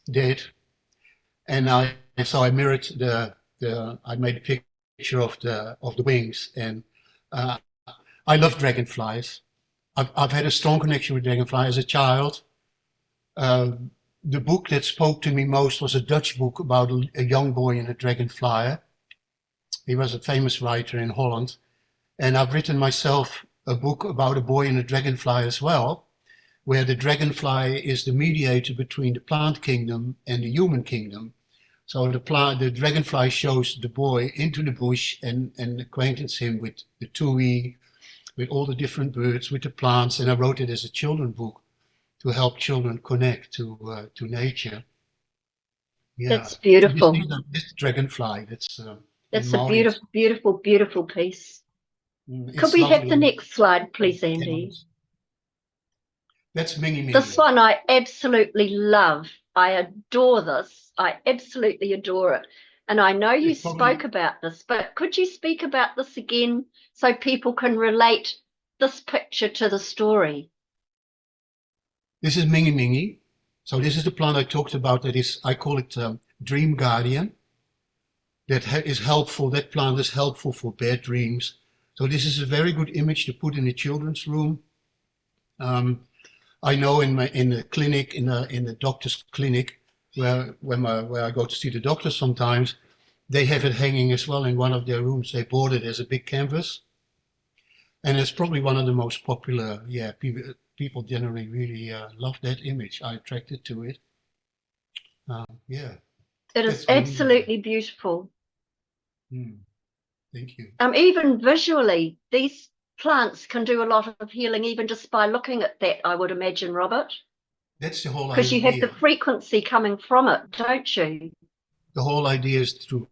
dead. And I mirrored I made a picture of the wings, and uh, I love dragonflies. I've had a strong connection with dragonfly as a child. Uh, the book that spoke to me most was a Dutch book about a young boy and a dragonfly. He was a famous writer in Holland, and I've written myself a book about a boy and a dragonfly as well, where the dragonfly is the mediator between the plant kingdom and the human kingdom. So the dragonfly shows the boy into the bush and acquaintance him with the tui, with all the different birds, with the plants. And I wrote it as a children's book to help children connect to nature. Yeah. That's So beautiful. this dragonfly, that's in That's a Maori. beautiful, beautiful, beautiful piece. Could It's we have lovely. the next slide, please, Andy? That's Mingy Mingy. This one I absolutely love. I adore this. I absolutely adore it. And I know you spoke about this, but could you speak about this again so people can relate this picture to the story? This is Mingy Mingy. So this is the plant I talked about. I call it Dream Guardian. That is helpful. That plant is helpful for bad dreams. So this is a very good image to put in the children's room. I know in the clinic, in the doctor's clinic, where I go to see the doctor sometimes, they have it hanging as well in one of their rooms. They bought it as a big canvas, and it's probably one of the most popular. Yeah, people generally really love that image. I attracted to it. Yeah. It is absolutely beautiful. Thank you. Even visually, these plants can do a lot of healing even just by looking at that, I would imagine, Robert. That's the whole idea. Because you have the frequency coming from it, don't you? The whole idea is to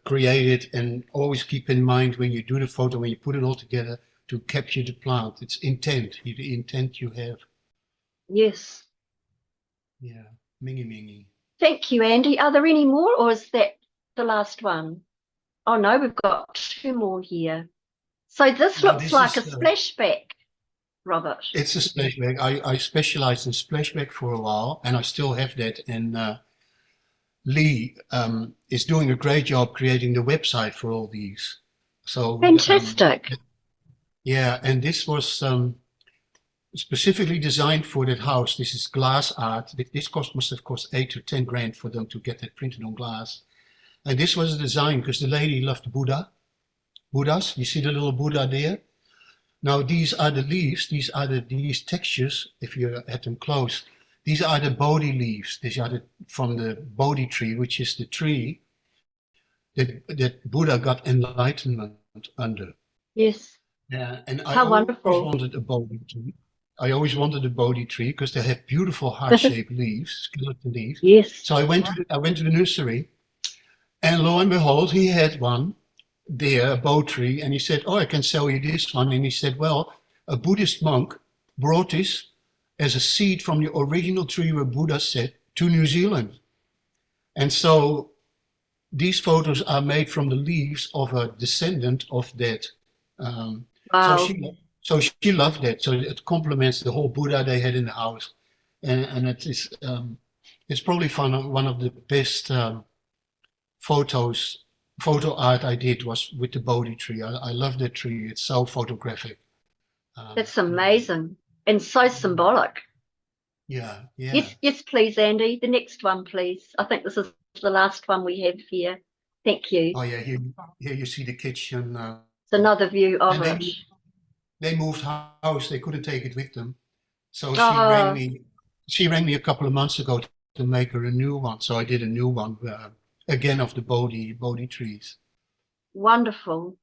create it and always keep in mind when you do the photo, when you put it all together, to capture the plant. It's intent, the intent you have. Yes. Yeah, Mingy Mingy. Thank you, Andy. Are there any more, or is that the last one? Oh no, we've got two more here. So this looks like a splashback, Robert. It's a splashback. I specialized in splashback for a while, and I still have that. And Lee is doing a great job creating the website for all these. So fantastic. Yeah, and this was specifically designed for that house. This is glass art. This must have cost 8 to 10 grand for them to get that printed on glass. And this was a design because the lady loved Buddhas. You see the little Buddha there? Now these are the leaves. These textures. If you had them close, these are the Bodhi leaves. These are from the Bodhi tree, which is the tree that Buddha got enlightenment under. Yes. Yeah, and How I wonderful. always wanted a Bodhi tree. I always wanted a Bodhi tree because they have beautiful heart-shaped leaves, skeleton leaves. Yes. So I went to the nursery, and lo and behold, he had one there, a bow tree, and he said, "Oh, I can sell you this one." And he said, "Well, a Buddhist monk brought this as a seed from the original tree where Buddha sat to New Zealand." And so these photos are made from the leaves of a descendant of that. Wow. So she loved that. So it complements the whole Buddha they had in the house, and it is it's probably one of the best photo art I did was with the Bodhi tree. I love that tree. It's so photographic. That's amazing and so symbolic. Yeah, yeah. Yes, please, Andy. The next one, please. I think this is the last one we have here. Thank you. Oh yeah, here you see the kitchen. It's another view of it. They moved house. They couldn't take it with them, so Oh. She rang me a couple of months ago to make her a new one. So I did a new one again of the Bodhi trees. Wonderful.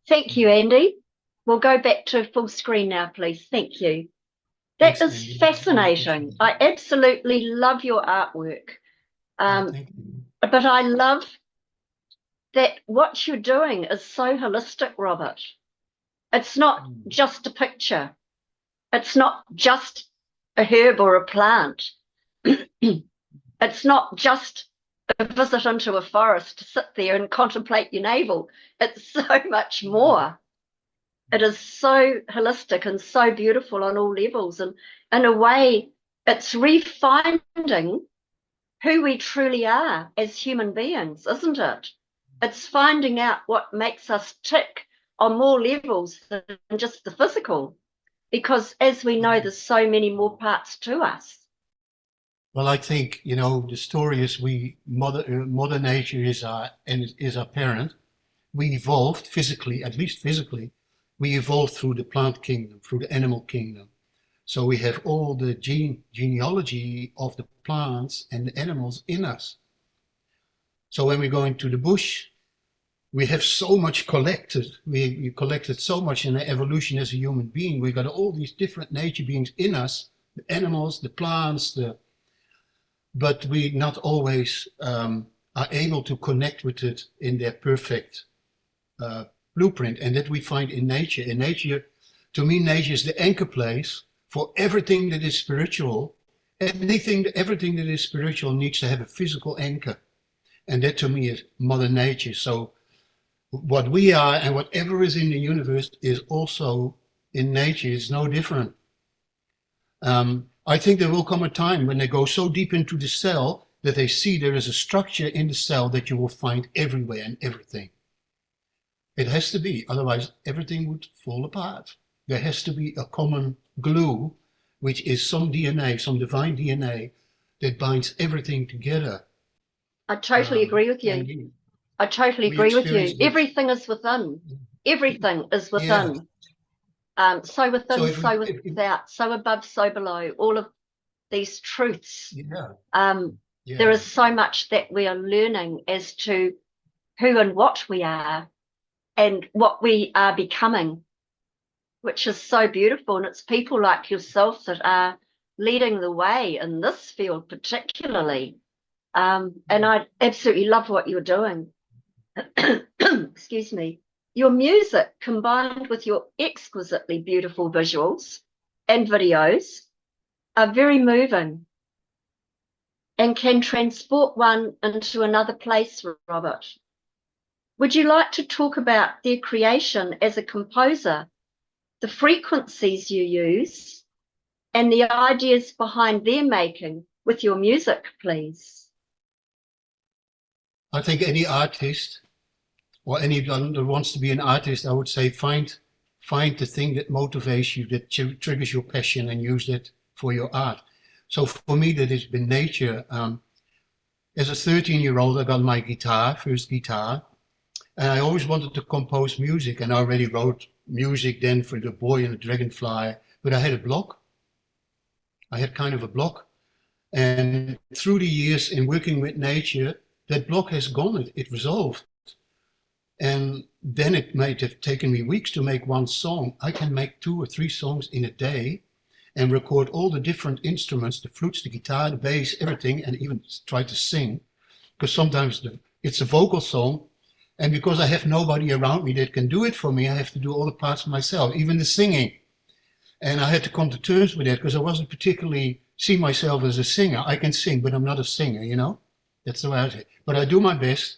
Thank you, Andy. We'll go back to full screen now, please. Thank you. That Thanks, is Andy. fascinating. I absolutely love your artwork. Thank you. But I love that what you're doing is so holistic, Robert. It's not just a picture. It's not just a herb or a plant. It's not just a visit into a forest to sit there and contemplate your navel. It's so much more. It is so holistic and so beautiful on all levels. And in a way, it's refinding who we truly are as human beings, isn't it? It's finding out what makes us tick on more levels than just the physical, because as we know, there's so many more parts to us. Well, I think, you know, the story is Mother Nature is our parent. We evolved physically, at least physically, we evolved through the plant kingdom, through the animal kingdom. So we have all the genealogy of the plants and the animals in us. So when we go into the bush, we have so much collected. We collected so much in the evolution as a human being. We got all these different nature beings in us, the animals, the plants, but we not always are able to connect with it in their perfect blueprint. And that we find in nature. In nature, to me, nature is the anchor place for everything that is spiritual. Everything that is spiritual needs to have a physical anchor. And that to me is Mother Nature. So what we are and whatever is in the universe is also in nature. It's no different. I think there will come a time when they go so deep into the cell that they see there is a structure in the cell that you will find everywhere and everything. It has to be, otherwise everything would fall apart. There has to be a common glue, which is some DNA, some divine DNA that binds everything together. I totally agree with you. I totally agree with you. Everything is within. Everything is within. So within, so without, so above, so below. All of these truths. There is so much that we are learning as to who and what we are and what we are becoming, which is so beautiful. And it's people like yourself that are leading the way in this field particularly. And I absolutely love what you're doing. Excuse me. Your music combined with your exquisitely beautiful visuals and videos are very moving and can transport one into another place, Robert. Would you like to talk about their creation as a composer, the frequencies you use, and the ideas behind their making with your music, please? I think any artist or anyone that wants to be an artist, I would say find the thing that motivates you, that triggers your passion, and use that for your art. So for me, that has been nature. As a 13-year-old, I got my first guitar, and I always wanted to compose music, and I already wrote music then for The Boy and the Dragonfly, but I had a block. I had kind of a block. And through the years in working with nature, that block has gone, it resolved. And then it might have taken me weeks to make one song. I can make 2 or 3 songs in a day and record all the different instruments, the flutes, the guitar, the bass, everything, and even try to sing. Because sometimes it's a vocal song, and because I have nobody around me that can do it for me, I have to do all the parts myself, even the singing. And I had to come to terms with that because I wasn't particularly see myself as a singer. I can sing, but I'm not a singer, you know? That's the way I say it. But I do my best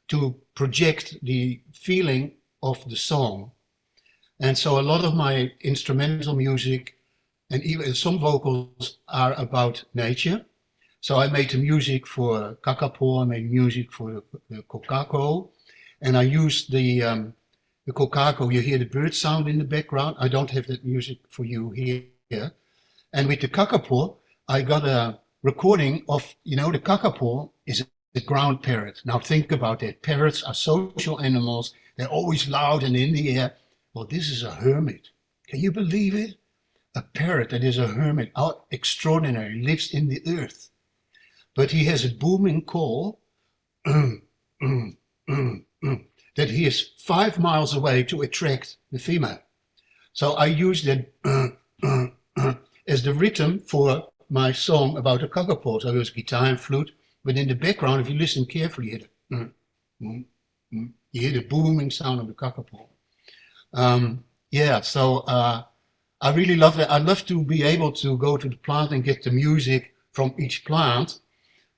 to project the feeling of the song. And so a lot of my instrumental music and even some vocals are about nature. So I made the music for Kakapo, I made music for the kokako, and I used the kokako. You hear the bird sound in the background. I don't have that music for you here. And with the kakapo, I got a recording of, you know, the kakapo is the ground parrot. Now think about it. Parrots are social animals. They're always loud and in the air. Well, this is a hermit. Can you believe it? A parrot that is a hermit, how extraordinary, lives in the earth. But he has a booming call that he is 5 miles away to attract the female. So I use that as the rhythm for my song about the kakapo. So I use guitar and flute, but in the background, if you listen carefully, you hear the booming sound of the kakapo. I really love that. I'd love to be able to go to the plant and get the music from each plant,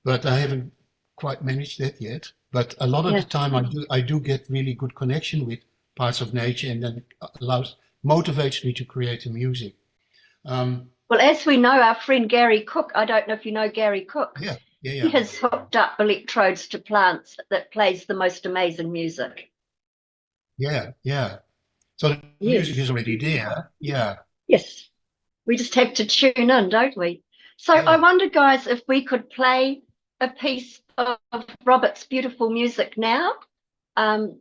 but I haven't quite managed that yet. But a lot of the time I do get really good connection with parts of nature, and then motivates me to create the music. Well, as we know, our friend Gary Cook, I don't know if you know Gary Cook. Yeah. Yeah, He yeah, has hooked up electrodes to plants that plays the most amazing music. yeah, yeah. So the music Yes, is already there. Yeah, yes. We just have to tune in, don't we? So I yeah. wonder, guys, if we could play a piece of Robert's beautiful music now. Um,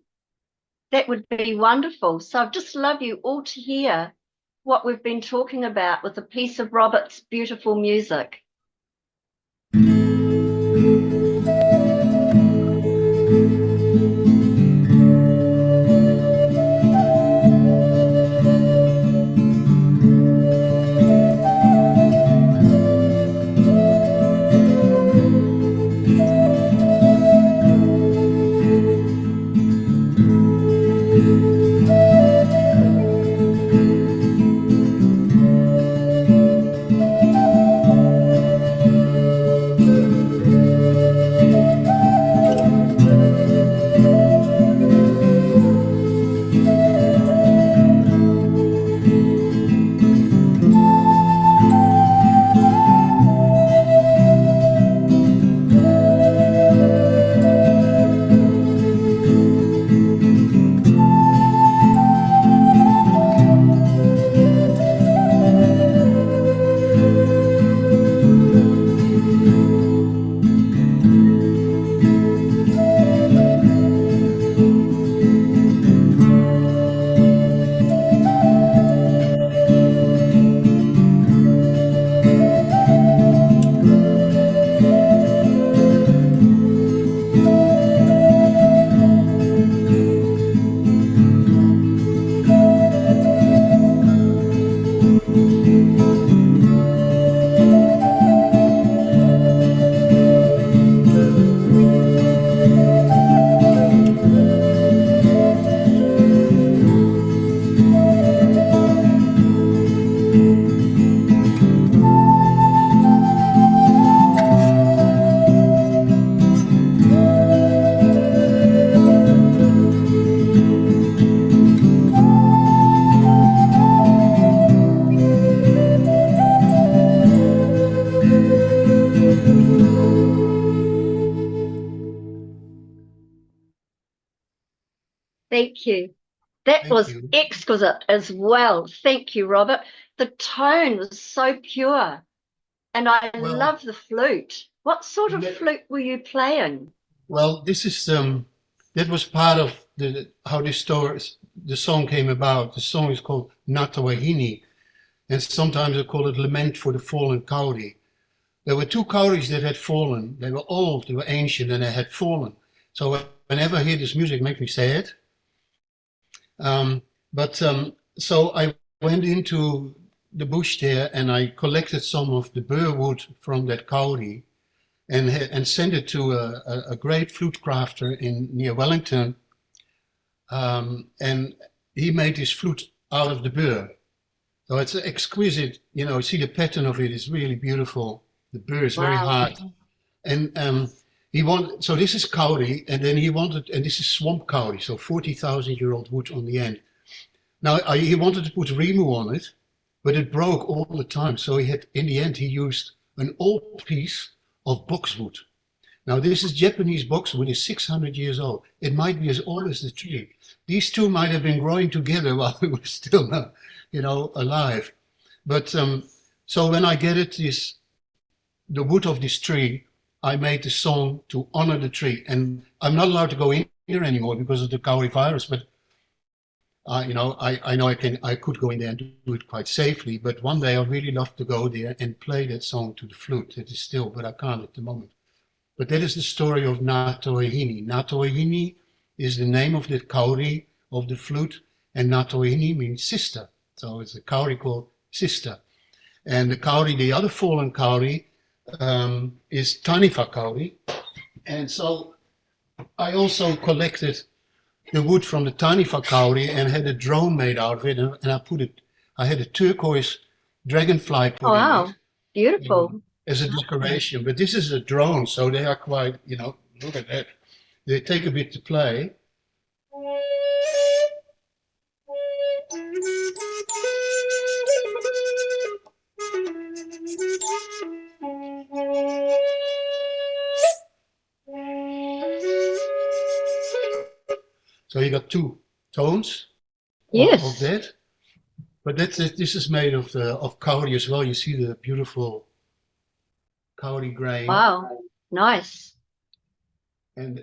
that would be wonderful. So I'd just love you all to hear what we've been talking about with a piece of Robert's beautiful music. Thank you. That Thank was you. exquisite as well. Thank you, Robert. The tone was so pure, and I Well, love the flute. What sort of flute were you playing? well, this is that was part of the how this story, the song came about. The song is called Natawahini, and sometimes I call it Lament for the Fallen Cowrie. There were two cowries that had fallen. They were old, they were ancient, and they had fallen. So whenever I hear this music, it makes me sad. Um, but so I went into the bush there and I collected some of the burr wood from that cowrie and sent it to a great flute crafter in near Wellington. And he made his flute out of the burr. So it's exquisite. You know, see the pattern of it is really beautiful. The burr is very Wow. hard. And he wanted, so this is kauri, and then he wanted, and this is swamp kauri, so 40,000-year-old wood on the end. Now he wanted to put Remu on it, but it broke all the time. So he had, in the end, he used an old piece of boxwood. Now this is Japanese boxwood, is 600 years old. It might be as old as the tree. These two might have been growing together while we were still, alive. But so when I get it, the wood of this tree, I made the song to honor the tree. And I'm not allowed to go in here anymore because of the kauri virus, but I know I could go in there and do it quite safely, but one day I really love to go there and play that song to the flute. It is still, but I can't at the moment. But that is the story of Natoehini. Natoehini is the name of the kauri of the flute, and Natoehini means sister. So it's a kauri called sister. And the kauri, the other fallen kauri, is Tanifa kauri. And so I also collected the wood from the Tanifa kauri and had a drone made out of it, and I had a turquoise dragonfly Oh, put in it wow. Beautiful. as a decoration. But this is a drone, so they are quite, look at that. They take a bit to play. So you got two tones of Yes. that. But this is made of kauri as well. You see the beautiful kauri grain. Wow. Nice. And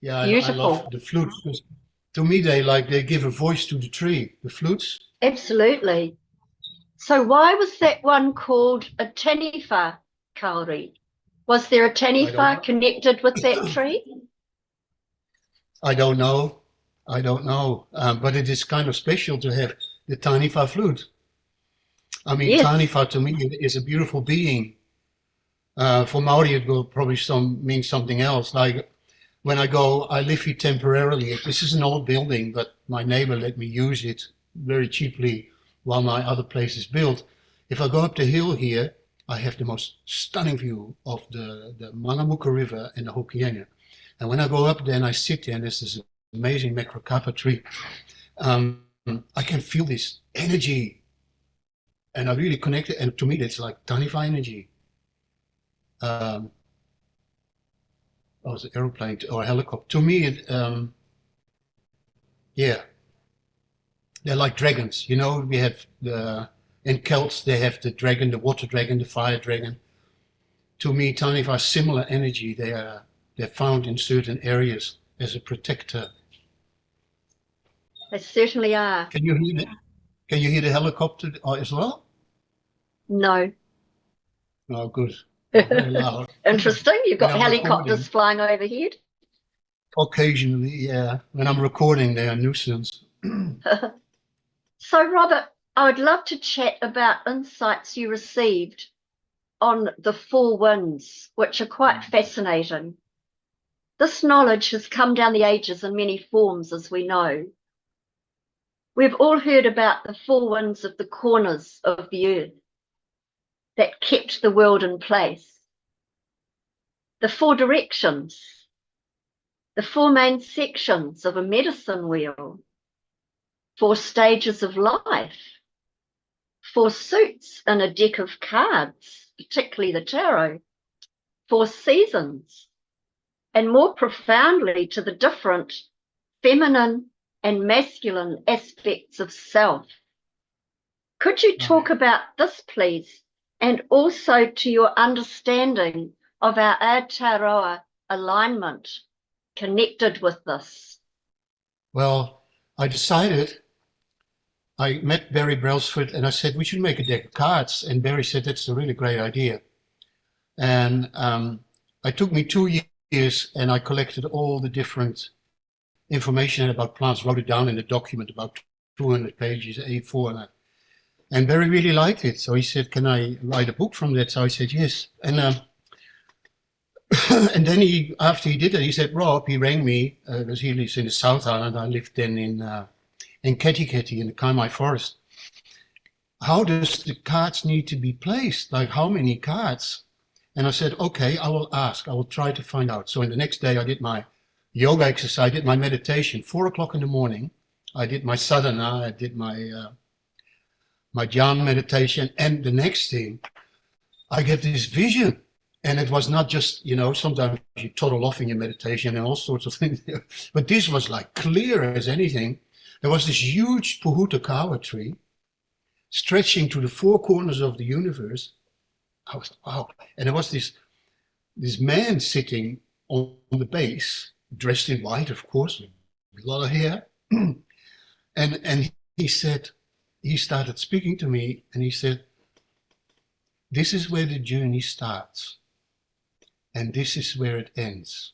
yeah, I love Beautiful. the flutes, because to me they give a voice to the tree, the flutes. Absolutely. So why was that one called a taniwha kauri? Was there a I don't taniwha connected with that tree? I don't know. I don't know. But it is kind of special to have the taniwha flute. I mean, Yes. taniwha to me is a beautiful being. For Maori, it will probably mean something else. Like when I live here temporarily. This is an old building, but my neighbor let me use it very cheaply while my other place is built. If I go up the hill here, I have the most stunning view of the Manamuka River and the Hokianga. And when I go up there and I sit there, and there's this amazing Cuppa tree, I can feel this energy, and I really connect it. And to me, it's like taniwha energy. Oh, it's an aeroplane or a helicopter. To me, yeah, they're like dragons. You know, we have in Celts, they have the dragon, the water dragon, the fire dragon. To me, taniwha are similar energy. They're found in certain areas as a protector. They certainly are. Can you hear Can you hear the helicopter as well? No. Oh, good. Very loud. Interesting. You've When got I'm helicopters recording, flying overhead. occasionally, yeah. When I'm recording, they're a nuisance. So, Robert, I would love to chat about insights you received on the four winds, which are quite fascinating. This knowledge has come down the ages in many forms, as we know. We've all heard about the four winds of the corners of the earth that kept the world in place, the four directions, the four main sections of a medicine wheel, four stages of life, four suits in a deck of cards, particularly the tarot, four seasons, and more profoundly to the different feminine and masculine aspects of self. Could you talk about this, please, and also to your understanding of our Aotearoa alignment connected with this? Well, I met Barry Brailsford and I said, we should make a deck of cards. And Barry said, that's a really great idea. And it took me 2 years, and I collected all the different information about plants, wrote it down in a document about 200 pages, A4. And Barry really liked it. So he said, can I write a book from that? So I said, yes. And and then after he did it, he said, Rob, he rang me, because he lives in the South Island. I lived then in Katikati in the Kaimai Forest. How does the cards need to be placed? Like how many cards? And I said, okay, I will ask. I will try to find out. So in the next day, I did my yoga exercise, I did my meditation, 4 o'clock in the morning. I did my sadhana, I did my jhana meditation. And the next thing, I get this vision. And it was not just, sometimes you toddle off in your meditation and all sorts of things. But this was like clear as anything. There was this huge Puhutakawa tree stretching to the four corners of the universe. I was, wow. And there was this man sitting on the base, dressed in white, of course, with a lot of hair. and he started speaking to me, and he said, this is where the journey starts, and this is where it ends.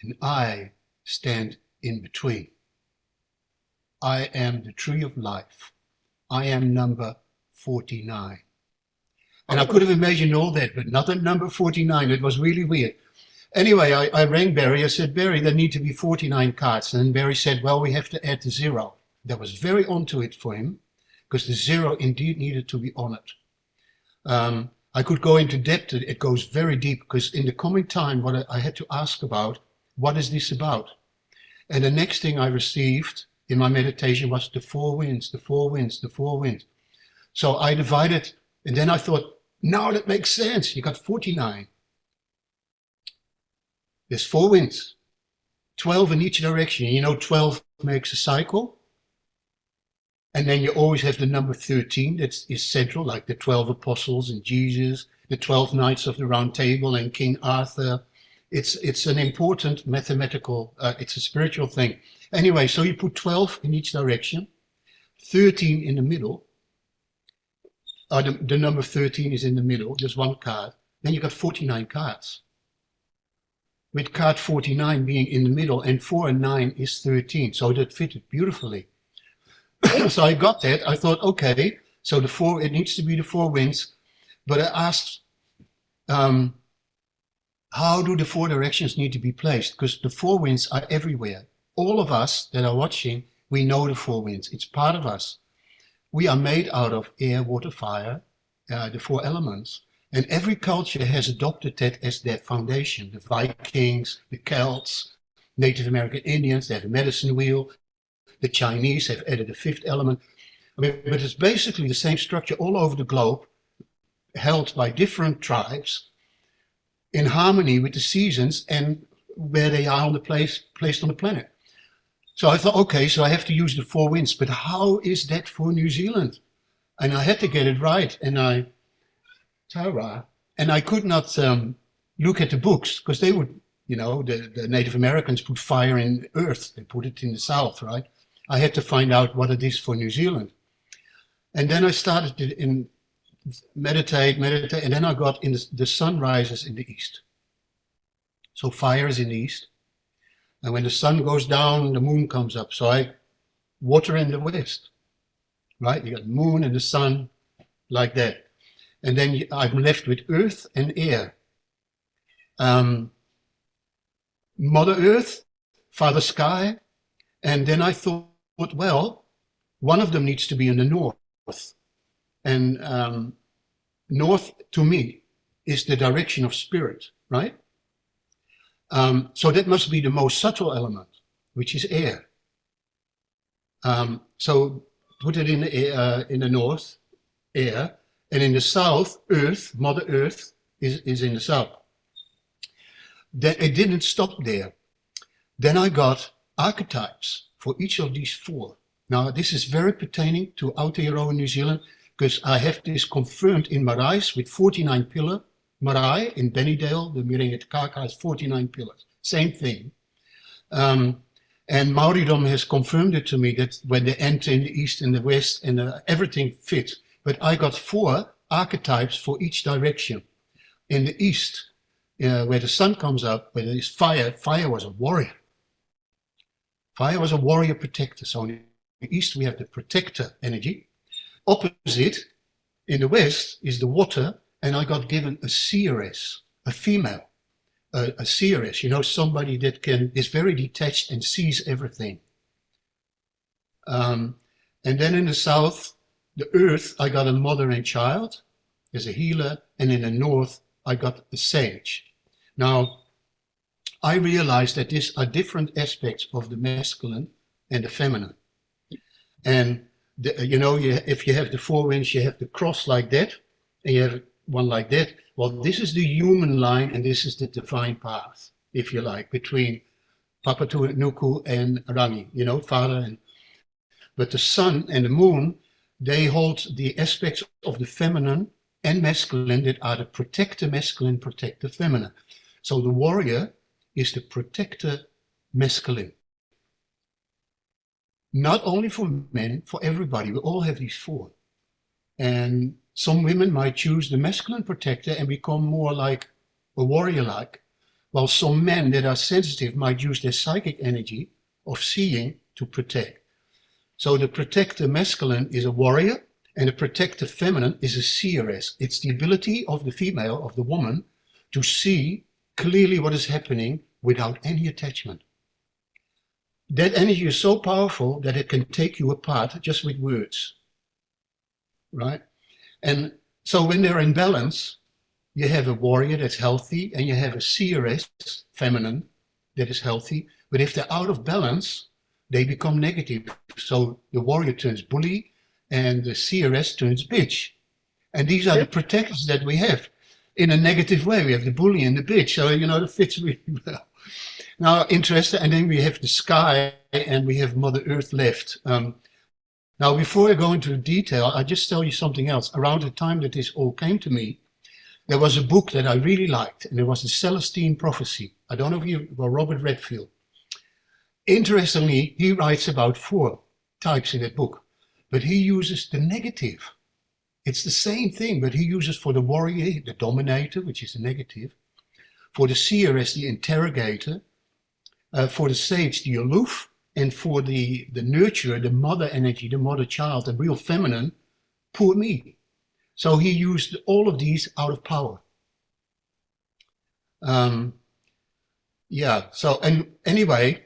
And I stand in between. I am the tree of life. I am number 49. And I could have imagined all that, but not at number 49. It was really weird. Anyway, I rang Barry. I said, Barry, there need to be 49 cards. And then Barry said, well, we have to add the 0. That was very onto it for him, because the 0 indeed needed to be honored. I could go into depth. It goes very deep, because in the coming time, what I had to ask about, what is this about? And the next thing I received in my meditation was the four winds, the four winds, the four winds. So I divided, and then I thought, now that makes sense. You got 49. There's four winds. 12 in each direction. You know, 12 makes a cycle. And then you always have the number 13 that is central, like the 12 apostles and Jesus, the 12 knights of the round table and King Arthur. It's an important mathematical, it's a spiritual thing. Anyway, so you put 12 in each direction, 13 in the middle. The number 13 is in the middle, just one card. Then you got 49 cards. With card 49 being in the middle, and 4 and 9 is 13. So that fitted beautifully. So I got that. I thought, okay, so it needs to be the 4 winds. But I asked, how do the 4 directions need to be placed? Because the 4 winds are everywhere. All of us that are watching, we know the 4 winds. It's part of us. We are made out of air, water, fire, the 4 elements. And every culture has adopted that as their foundation. The Vikings, the Celts, Native American Indians, they have a medicine wheel. The Chinese have added a 5th element. I mean, but it's basically the same structure all over the globe, held by different tribes in harmony with the seasons and where they are on the placed on the planet. So I thought, okay, so I have to use the 4 winds, but how is that for New Zealand? And I had to get it right. And I could not look at the books, because they would, you know, the Native Americans put fire in earth. They put it in the south, right? I had to find out what it is for New Zealand. And then I started to meditate, and then I got in the sun rises in the east. So fire is in the east. And when the sun goes down, the moon comes up. So I water in the west, right? You got the moon and the sun like that. And then I'm left with earth and air. Mother Earth, Father Sky. And then I thought, well, one of them needs to be in the north. And north, to me, is the direction of spirit, right? So that must be the most subtle element, which is air. So put it in the north, air, and in the south, earth, Mother Earth, is in the south. Then it didn't stop there. Then I got archetypes for each of these 4. Now, this is very pertaining to Aotearoa, New Zealand, because I have this confirmed in Marais with 49 pillar. Marae in Bennydale, the Miringa Kaka has 49 pillars. Same thing. And Maoridom has confirmed it to me that when they enter in the east and the west and everything fits. But I got 4 archetypes for each direction. In the east, where the sun comes up, where there is fire, fire was a warrior. Fire was a warrior protector. So in the east, we have the protector energy. Opposite, in the west, is the water. And I got given a seeress, a female, a seeress, you know, somebody that is very detached and sees everything. And then in the south, the earth, I got a mother and child as a healer. And in the north, I got a sage. Now, I realized that these are different aspects of the masculine and the feminine. And, if you have the 4 winds, you have the cross like that, and you have one like that. Well, this is the human line, and this is the divine path, if you like, between Papatu, Nuku, and Rangi, father. But the sun and the moon, they hold the aspects of the feminine and masculine that are the protector masculine, protector feminine. So the warrior is the protector masculine. Not only for men, for everybody. We all have these 4. And some women might choose the masculine protector and become more like a warrior-like, while some men that are sensitive might use their psychic energy of seeing to protect. So the protector masculine is a warrior, and the protector feminine is a seeress. It's the ability of the female, of the woman, to see clearly what is happening without any attachment. That energy is so powerful that it can take you apart just with words, right? And so when they're in balance, you have a warrior that's healthy, and you have a seeress, feminine, that is healthy. But if they're out of balance, they become negative. So the warrior turns bully, and the seeress turns bitch. And these are the protectors that we have in a negative way. We have the bully and the bitch. So, that fits really well. Now, interesting. And then we have the sky and we have Mother Earth left. Now, before I go into detail, I'll just tell you something else. Around the time that this all came to me, there was a book that I really liked, and it was the Celestine Prophecy. I don't know if you, well, Robert Redfield. Interestingly, he writes about 4 types in that book, but he uses the negative. It's the same thing, but he uses for the warrior, the dominator, which is the negative, for the seer as the interrogator, for the sage, the aloof, and for the nurturer, the mother energy, the mother child, the real feminine, poor me. So he used all of these out of power. Yeah, so, and anyway,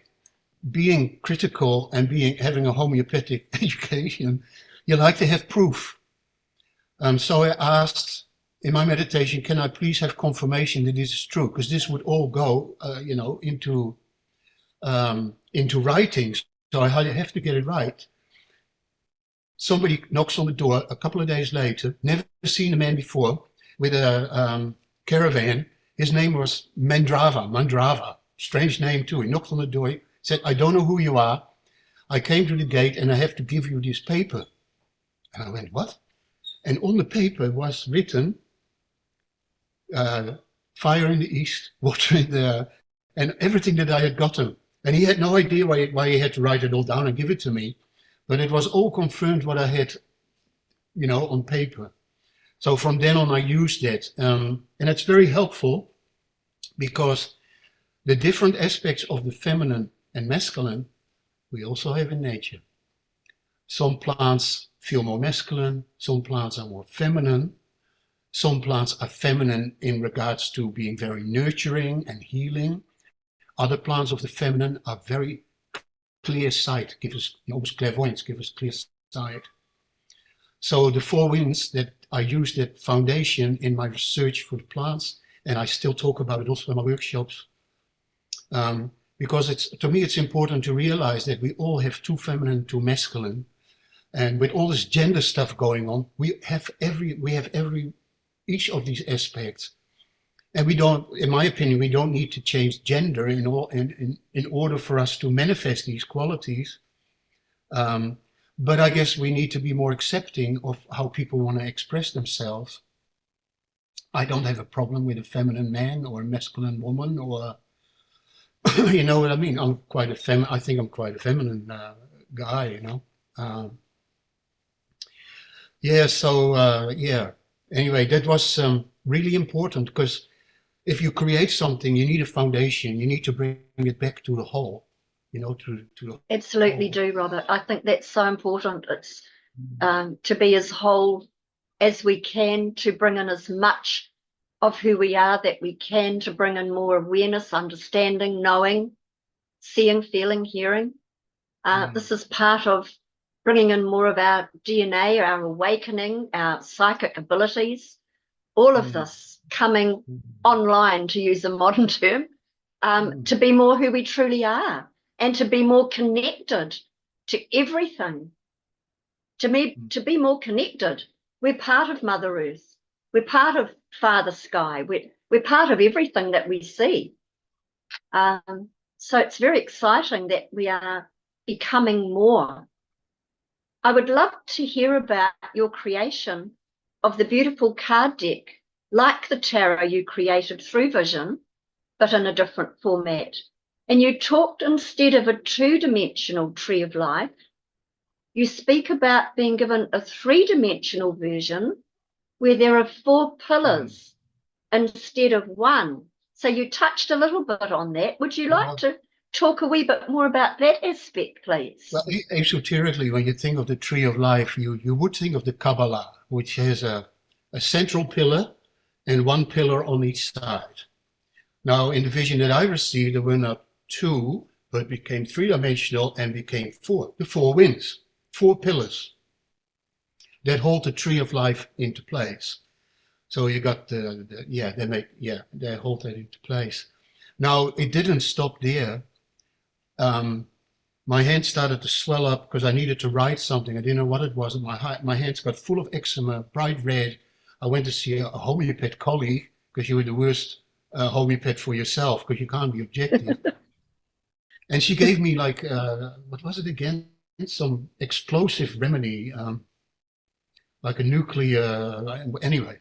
being critical and having a homeopathic education, you like to have proof. So I asked in my meditation, can I please have confirmation that this is true? Because this would all go, into writings. So I have to get it right. Somebody knocks on the door a couple of days later, never seen a man before, with a caravan. His name was Mandrava, strange name too. He knocked on the door, said, I don't know who you are. I came to the gate and I have to give you this paper. And I went, what? And on the paper was written, fire in the east, water in the, and everything that I had gotten. And he had no idea why he had to write it all down and give it to me. But it was all confirmed what I had, on paper. So from then on, I used that. And it's very helpful because the different aspects of the feminine and masculine, we also have in nature. Some plants feel more masculine, some plants are more feminine. Some plants are feminine in regards to being very nurturing and healing. Other plants of the feminine are very clear sight, give us almost clairvoyance, give us clear sight. So the 4 winds that I use that foundation in my research for the plants, and I still talk about it also in my workshops, because to me it's important to realize that we all have 2 feminine, 2 masculine, and with all this gender stuff going on, we have each of these aspects. And we don't, in my opinion, we don't need to change gender in order for us to manifest these qualities. But I guess we need to be more accepting of how people want to express themselves. I don't have a problem with a feminine man or a masculine woman, or you know what I mean. I think I'm quite a feminine guy, Yeah. So yeah. Anyway, that was really important because if you create something, you need a foundation. You need to bring it back to the whole, to the Absolutely whole. do, Robert. I think that's so important. It's to be as whole as we can, to bring in as much of who we are that we can, to bring in more awareness, understanding, knowing, seeing, feeling, hearing. This is part of bringing in more of our DNA, our awakening, our psychic abilities, all of this coming online, to use a modern term, to be more who we truly are and to be more connected to everything. To be more connected. We're part of Mother Earth. We're part of Father Sky. We're part of everything that we see. So it's very exciting that we are becoming more. I would love to hear about your creation of the beautiful card deck, like the tarot you created through vision, but in a different format. And you talked, instead of a 2-dimensional tree of life, you speak about being given a 3-dimensional version where there are 4 pillars instead of 1. So you touched a little bit on that. Would you like to talk a wee bit more about that aspect, please? Well, esoterically, when you think of the tree of life, you would think of the Kabbalah, which has a central pillar and 1 pillar on each side. Now, in the vision that I received, there were not 2, but became 3-dimensional and became 4. The 4 winds, 4 pillars that hold the tree of life into place. So you got they hold that into place. Now, it didn't stop there. My hand started to swell up because I needed to write something. I didn't know what it was. My hands got full of eczema, bright red. I went to see a homeopath colleague, because you were the worst homeopath for yourself, because you can't be objective. And she gave me like, what was it again? Some explosive remedy, like a nuclear, anyway.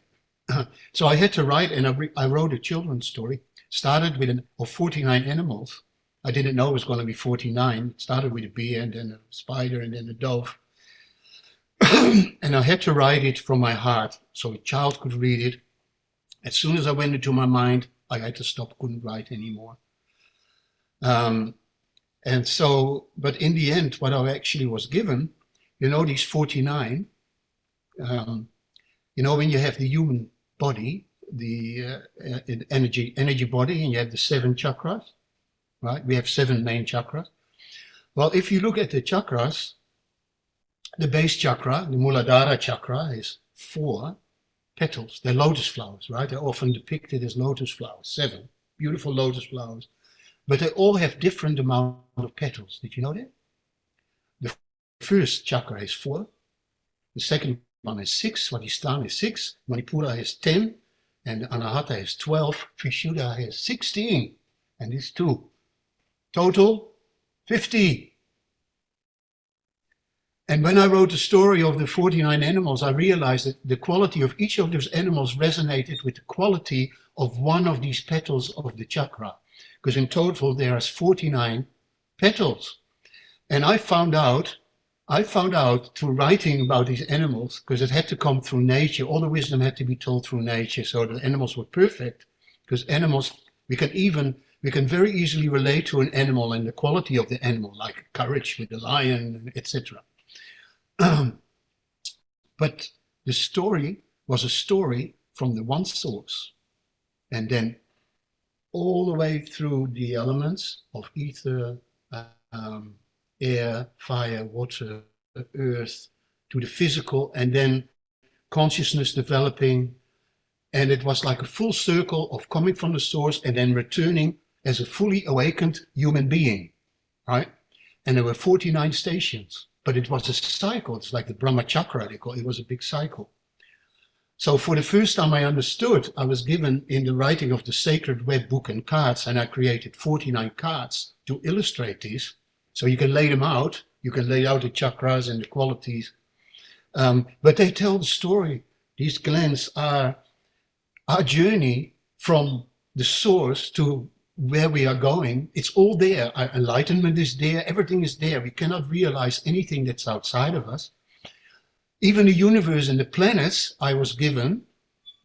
So I had to write, and I wrote a children's story. Started with of 49 animals. I didn't know it was going to be 49. It started with a bee, and then a spider, and then a dove. And I had to write it from my heart so a child could read it. As soon as I went into my mind, I had to stop, couldn't write anymore. And so, but in the end, what I actually was given, these 49, when you have the human body, the energy body, and you have the 7 chakras, right? We have 7 main chakras. Well, if you look at the chakras, the base chakra, the Muladhara chakra, is 4 petals. They're lotus flowers, right? They're often depicted as lotus flowers, 7 beautiful lotus flowers. But they all have different amount of petals. Did you know that? The first chakra is 4. The second one is 6. Svadhisthana is 6. Manipura is 10. And Anahata is 12. Vishuddha is 16. And these 2. Total 50. And when I wrote the story of the 49 animals, I realized that the quality of each of those animals resonated with the quality of one of these petals of the chakra. Because in total there are 49 petals. And I found out through writing about these animals, because it had to come through nature, all the wisdom had to be told through nature, so the animals were perfect. Because animals, we can very easily relate to an animal and the quality of the animal, like courage with the lion, etc. But the story was a story from the one source, and then all the way through the elements of ether, air, fire, water, earth, to the physical, and then consciousness developing. And it was like a full circle of coming from the source and then returning as a fully awakened human being, right? And there were 49 stations, but it was a cycle. It's like the Brahma Chakra, they call it. It was a big cycle. So for the first time I understood, I was given in the writing of the Sacred Web book and cards, and I created 49 cards to illustrate this. So you can lay them out. You can lay out the chakras and the qualities. But they tell the story. These glands are our journey from the source to where we are going. It's all there. Our enlightenment is there. Everything is there. We cannot realize anything that's outside of us. Even the universe and the planets I was given,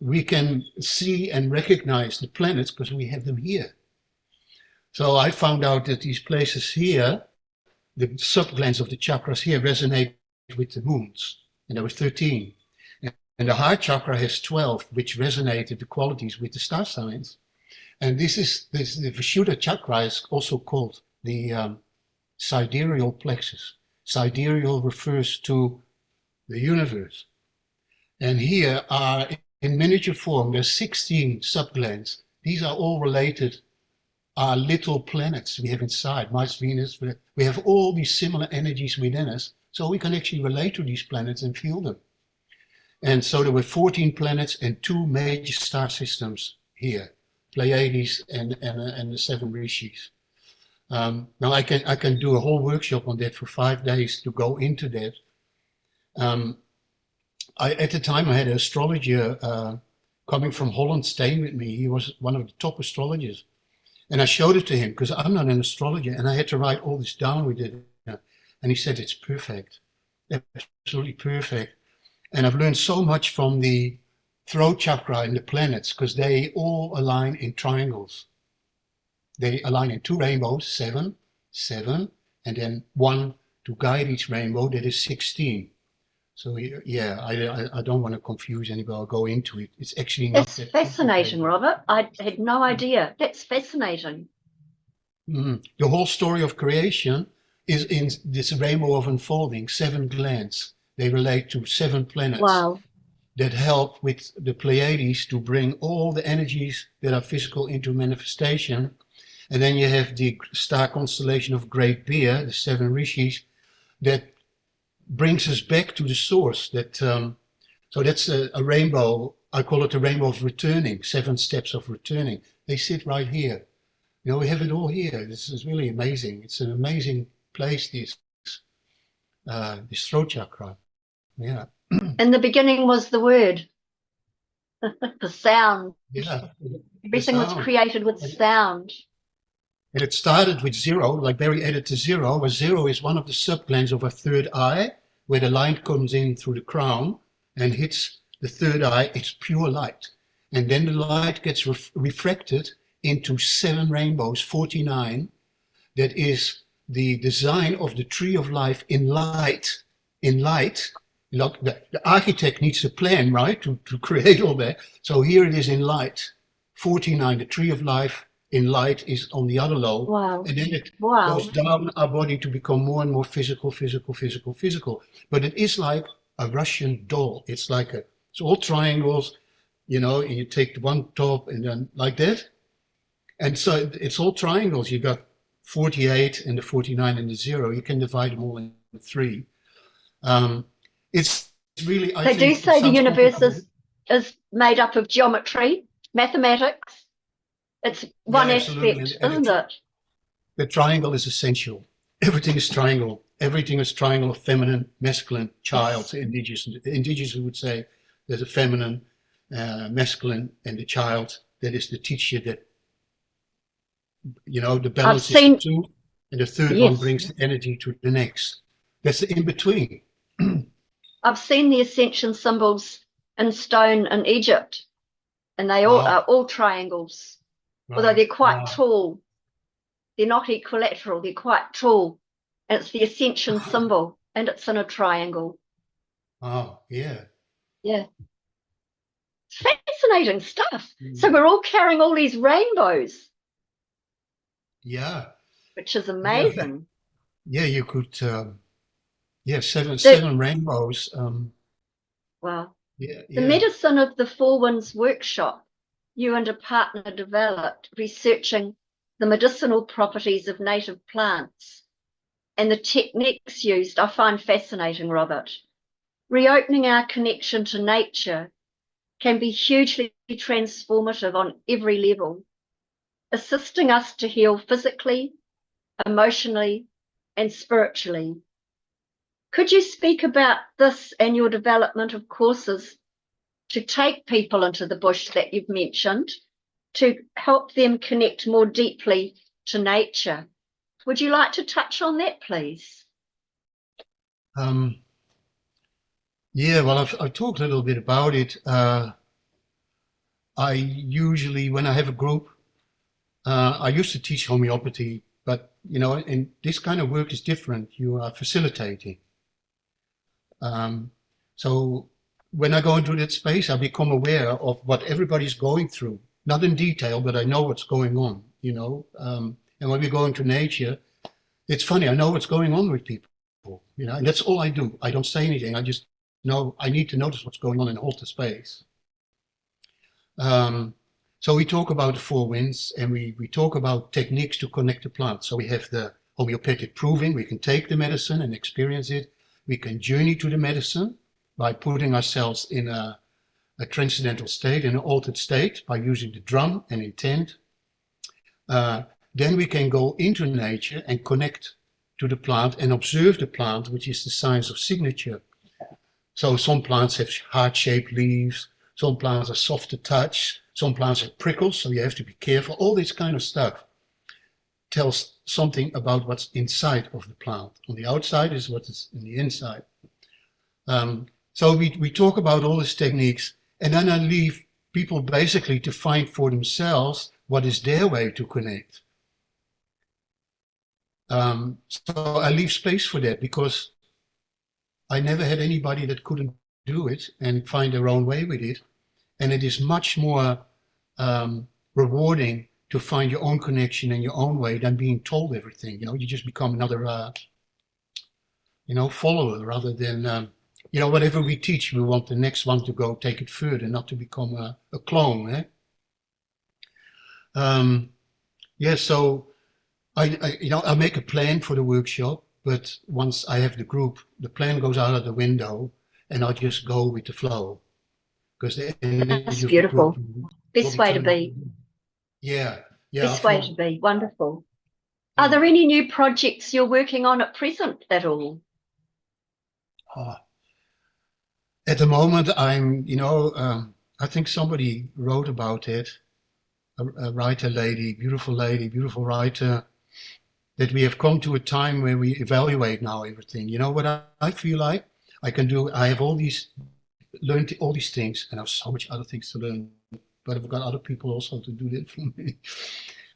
we can see and recognize the planets because we have them here. So I found out that these places here, the subglands of the chakras here, resonate with the moons. And there were 13. And the heart chakra has 12, which resonated the qualities with the star signs. And the Vishuddha chakra is also called the sidereal plexus. Sidereal refers to the universe. And here are, in miniature form, there's 16 subglands. These are all related, are little planets we have inside, Mars, Venus. We have all these similar energies within us, so we can actually relate to these planets and feel them. And so there were 14 planets and 2 major star systems here, Pleiades and the 7 rishis. Now I can do a whole workshop on that for 5 days to go into that. At the time I had an astrologer coming from Holland staying with me. He was one of the top astrologers. And I showed it to him because I'm not an astrologer, and I had to write all this down with it. And he said, it's perfect, absolutely perfect. And I've learned so much from the throat chakra and the planets because they all align in triangles. They align in 2 rainbows, 7, 7, and then 1 to guide each rainbow, that is 16. So yeah, I don't want to confuse anybody. I'll go into it. It's actually not That's fascinating, Robert. I had no idea. That's fascinating. The whole story of creation is in this rainbow of unfolding, 7 glands. They relate to 7 planets. Wow. That help with the Pleiades to bring all the energies that are physical into manifestation. And then you have the star constellation of Great Bear, the 7 rishis, that brings us back to the source. So that's a rainbow. I call it a rainbow of returning, 7 steps of returning. They sit right here. You know, we have it all here. This is really amazing. It's an amazing place, this throat chakra. Yeah. In the beginning was the word, the sound. Yeah. The Everything was sound. created with sound. And it started with zero, like Barry added to zero, where zero is one of the subglands of our third eye, where the light comes in through the crown and hits the third eye. It's pure light. And then the light gets refracted into 7 rainbows, 49. That is the design of the tree of life in light. In light, look, the architect needs a plan, right, to create all that. So here it is in light. 49, the tree of life in light is on the other low. Wow. And then it Wow. goes down our body to become more and more physical, physical, physical, physical. But it is like a Russian doll. It's like it's all triangles, you know, and you take the one top and then like that. And so it's all triangles. You got 48 and the 49 and the 0. You can divide them all into 3. It's really, I They think, do say the universe complicated. is made up of geometry, mathematics. It's one Yeah, absolutely. aspect, And isn't it? the triangle is essential. Everything is triangle. Everything is triangle of feminine, masculine, child. Indigenous would say there's a feminine, masculine, and the child. That is the teacher that, you know, the balance is the two. And the third one brings the energy to the next. That's the in-between. I've seen the ascension symbols in stone in Egypt, and they all are all triangles, although they're quite tall. They're not equilateral, they're quite tall. And it's the ascension symbol, and it's in a triangle. Oh, yeah. Yeah. It's fascinating stuff. So we're all carrying all these rainbows. Yeah. Which is amazing. Yeah, you could, seven rainbows. Wow. Yeah, The Medicine of the Four Winds workshop you and a partner developed, researching the medicinal properties of native plants and the techniques used, I find fascinating, Robert. Reopening our connection to nature can be hugely transformative on every level, assisting us to heal physically, emotionally, and spiritually. Could you speak about this and your development of courses to take people into the bush that you've mentioned, to help them connect more deeply to nature? Would you like to touch on that, please? Yeah, well, I've talked a little bit about it. I usually, when I have a group, I used to teach homeopathy, but, you know, and this kind of work is different. You are facilitating. So when I go into that space, I become aware of what everybody's going through. Not in detail, but I know what's going on, you know. And when we go into nature, it's funny, I know what's going on with people, you know, and that's all I do. I don't say anything. I just know I need to notice what's going on and hold the space. So we talk about the 4 winds, and we talk about techniques to connect the plant. So we have the homeopathic proving. We can take the medicine and experience it. We can journey to the medicine by putting ourselves in a transcendental state, in an altered state, by using the drum and intent. Then we can go into nature and connect to the plant and observe the plant, which is the science of signature. So some plants have heart-shaped leaves, some plants are soft to touch, some plants have prickles, so you have to be careful. All this kind of stuff tells something about what's inside of the plant. On the outside is what is in the inside. So we talk about all these techniques, and then I leave people basically to find for themselves what is their way to connect. So I leave space for that, because I never had anybody that couldn't do it and find their own way with it. And it is much more rewarding to find your own connection and your own way than being told everything. You know, you just become another, follower, rather than, whatever we teach, we want the next one to go take it further, not to become a clone. So I make a plan for the workshop, but once I have the group, the plan goes out of the window, and I just go with the flow. Because the energy That's of beautiful. the group, Best way to be. Yeah. Yeah, I Best way feel, to be. Wonderful. Are yeah. there any new projects you're working on at present at all? Uh, at the moment, I'm, I think somebody wrote about it, a writer lady, beautiful writer, that we have come to a time where we evaluate now everything. You know what I feel like? I have learned all these things, and I have so much other things to learn, but I've got other people also to do that for me.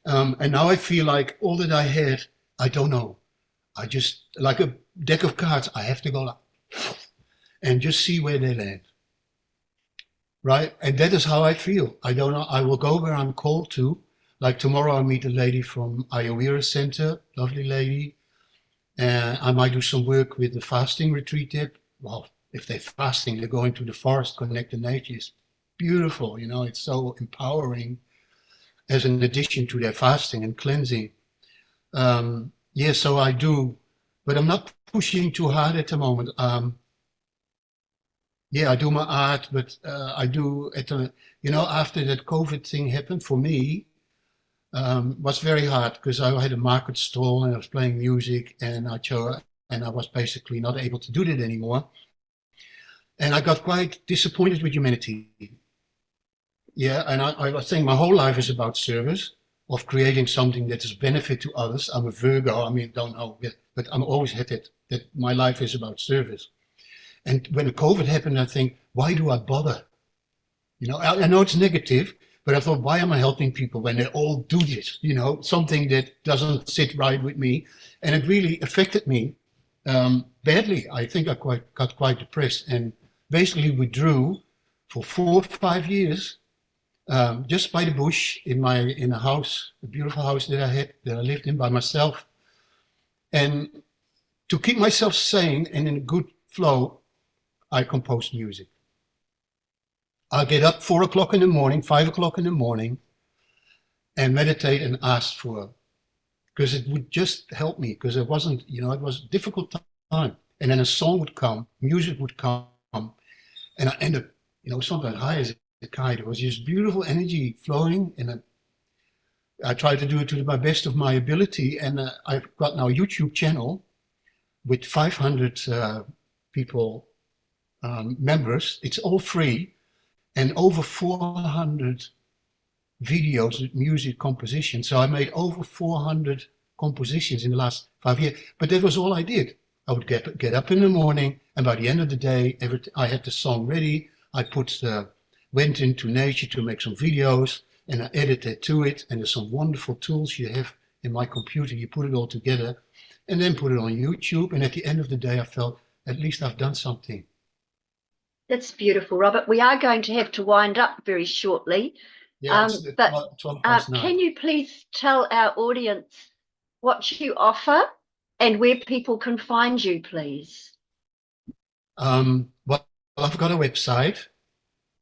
And now I feel like all that I had, I don't know. I just, like a deck of cards, I have to go like, and just see where they land. Right? And that is how I feel. I don't know. I will go where I'm called to. Like tomorrow, I meet a lady from Ayurveda Center, lovely lady. And I might do some work with the fasting retreat there. Well, if they're fasting, they're going to the forest, connect to nature. It's beautiful. It's so empowering as an addition to their fasting and cleansing. Yeah, so I do, but I'm not pushing too hard at the moment. Yeah, I do my art, but I do after that COVID thing happened for me, was very hard because I had a market stall and I was playing music and I was basically not able to do that anymore. And I got quite disappointed with humanity. Yeah, and I was saying my whole life is about service, of creating something that is benefit to others. I'm a Virgo, I mean, don't know, but I'm always had it, that my life is about service. And when COVID happened, I think, why do I bother? I know it's negative, but I thought, why am I helping people when they all do this? Something that doesn't sit right with me. And it really affected me badly. I think I got quite depressed and basically withdrew for 4 or 5 years, just by the bush in a house, a beautiful house that I lived in by myself. And to keep myself sane and in a good flow, I composed music. I get up 4 o'clock in the morning, 5 o'clock in the morning, and meditate and ask for, because it would just help me, because it wasn't, it was a difficult time. And then a song would come, music would come, and I end up, sometimes high as a kite. It was just beautiful energy flowing, and I tried to do it to my best of my ability. And I've got now a YouTube channel with 500 people, members. It's all free, and over 400 videos with music composition. So I made over 400 compositions in the last 5 years. But that was all I did. I would get up in the morning, and by the end of the day, I had the song ready. I went into nature to make some videos, and I edited to it. And there's some wonderful tools you have in my computer. You put it all together, and then put it on YouTube. And at the end of the day, I felt at least I've done something. That's beautiful, Robert. We are going to have to wind up very shortly. Yeah, it's But 12 past 9. can you please tell our audience what you offer and where people can find you, please? Well, I've got a website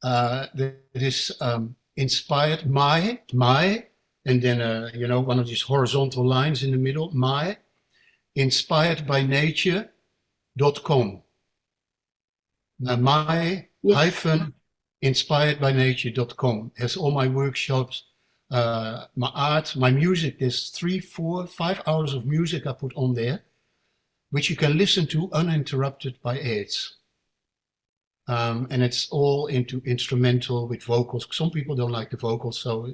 that is inspired my, and then one of these horizontal lines in the middle, my, inspiredbynature.com. My Yes. hyphen inspiredbynature.com has all my workshops, my art, my music. There's 3, 4, 5 hours of music I put on there, which you can listen to uninterrupted by ads. And it's all into instrumental with vocals. Some people don't like the vocals, so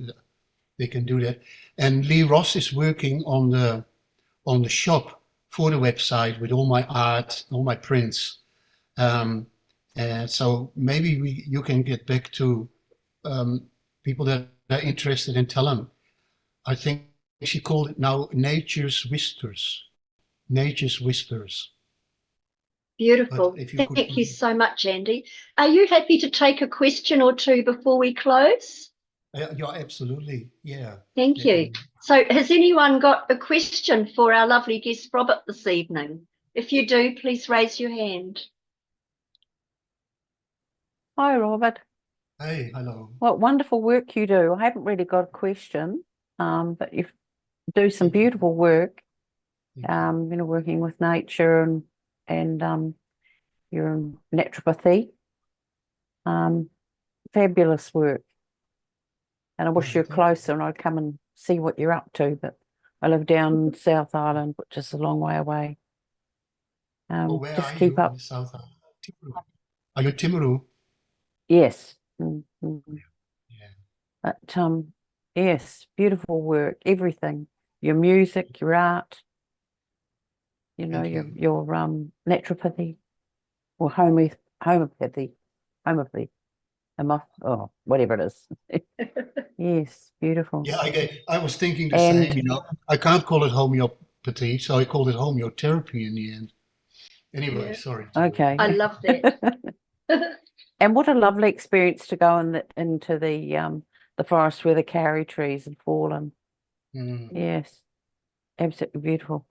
they can do that. And Lee Ross is working on the shop for the website with all my art, all my prints. And so maybe you can get back to people that are interested and tell them. I think she called it now Nature's Whispers. Nature's Whispers. Beautiful. Thank you so much, Andy. Are you happy to take a question or two before we close? Yeah, absolutely. Yeah. Thank you. So has anyone got a question for our lovely guest, Robert, this evening? If you do, please raise your hand. Hi, Robert. Hey, hello. What wonderful work you do. I haven't really got a question, but you do some beautiful work, working with nature and you're in naturopathy. Fabulous work. And I wish you were closer and I'd come and see what you're up to. But I live down South Island, which is a long way away. Well, where Just are keep you up. in the South Island? Timaru. Are you Timaru? Yes. Yeah. But yes, beautiful work, everything. Your music, your art, Thank your you. your naturopathy or homeopathy, whatever it is. Yes, beautiful. Yeah, I was thinking the And same, I can't call it homeopathy, so I called it homeotherapy in the end. Anyway, Yeah. sorry. okay. I love that. And what a lovely experience to go into the forest where the karri trees had fallen. Mm, Yes, absolutely beautiful.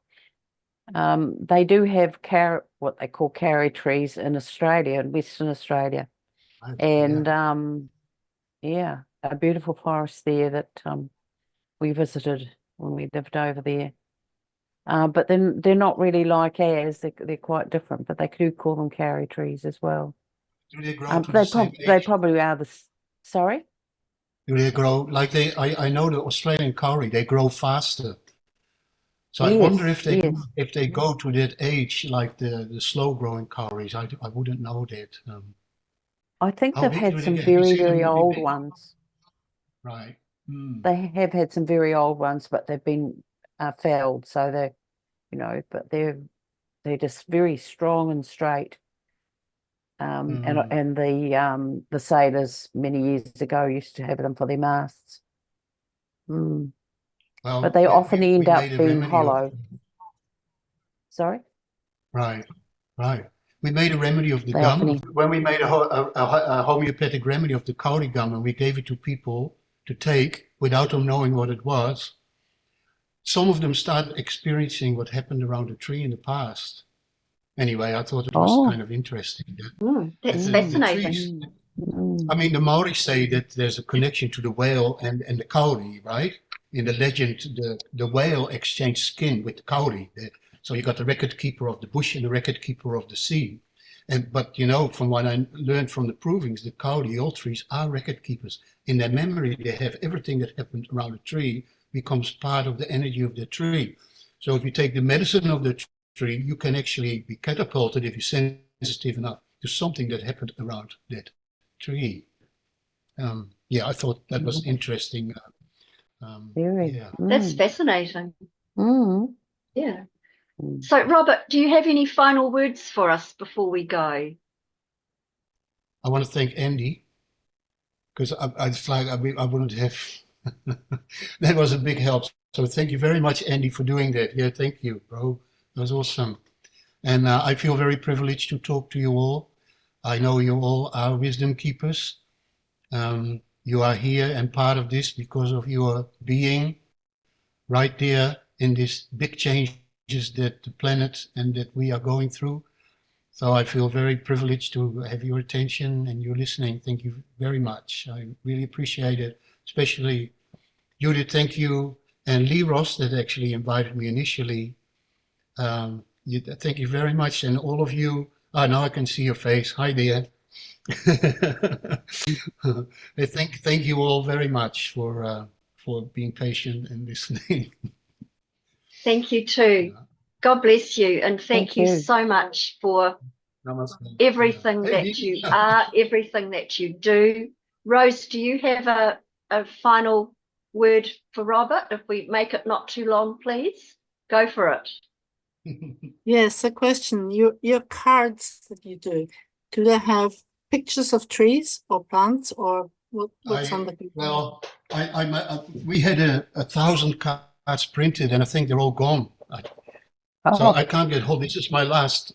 They do have what they call karri trees in Australia, in Western Australia, and yeah. a beautiful forest there that we visited when we lived over there. But then they're not really like ours; they're quite different. But they do call them karri trees as well. Do they grow to the same They age? probably are sorry. Do they grow like I know the Australian kauri, they grow faster. So I wonder Yes, yes. if they go to that age like the slow growing kauris. I wouldn't know that. I think How they've big had do they some get? Have you very, seen them very really old big? ones. Right. Mm, They have had some very old ones, but they've been felled, so but they're just very strong and straight. mm. And the sailors many years ago used to have them for their masts. But Well, they often we end made up a being remedy of hollow. Sorry? right, right. We made a remedy of the They often gum when we made a homeopathic remedy of the kauri gum, and we gave it to people to take without them knowing what it was. Some of them started experiencing what happened around the tree in the past. Anyway, I thought it was kind of interesting That's the fascinating. trees. I mean, the Maori say that there's a connection to the whale and the kauri, right? In the legend, the whale exchanged skin with the kauri. So you got the record keeper of the bush and the record keeper of the sea. But from what I learned from the provings, the kauri, all trees are record keepers. In their memory, they have everything that happened around the tree becomes part of the energy of the tree. So if you take the medicine of the tree, you can actually be catapulted if you're sensitive enough to something that happened around that tree. I thought that was interesting. very. That's fascinating. Yeah. Mm. So, Robert, do you have any final words for us before we go? I want to thank Andy because I wouldn't have. That was a big help. So thank you very much, Andy, for doing that. Yeah, thank you, bro. That was awesome. And I feel very privileged to talk to you all. I know you all are wisdom keepers. You are here and part of this because of your being right there in these big changes that the planet and that we are going through. So I feel very privileged to have your attention and your listening. Thank you very much. I really appreciate it. Especially Judith, thank you. And Lee Ross that actually invited me initially. Thank you very much. And all of you, now I can see your face. Hi there. Thank you all very much for being patient and listening. Thank you too. God bless you, and thank you so much for Namaste. everything Hey, that you are, everything that you do. Rose, do you have a final word for Robert? If we make it not too long, please go for it. Yes, a question. Your cards that you do they have pictures of trees or plants or what's on the? Well, we had 1,000 cards printed, and I think they're all gone. So I can't get hold. This is my last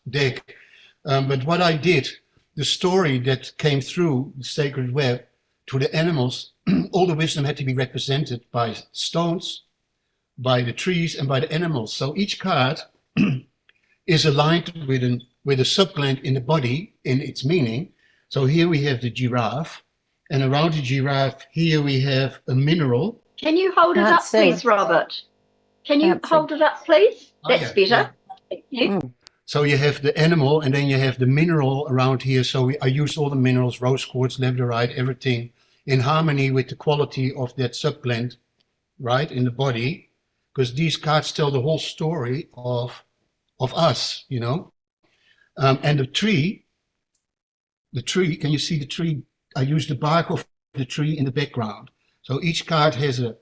deck. But what I did, the story that came through the sacred web to the animals, all the wisdom had to be represented by stones, by the trees, and by the animals. So each card is aligned with a subgland in the body in its meaning. So here we have the giraffe, and around the giraffe, here we have a mineral. Can you hold it up, please, Robert? Can you hold it up, please? That's better. Thank you. So you have the animal, and then you have the mineral around here. So I used all the minerals, rose quartz, labradorite, everything in harmony with the quality of that subgland right, in the body, because these cards tell the whole story of us, you know. And the tree, can you see the tree? I use the bark of the tree in the background. So each card has a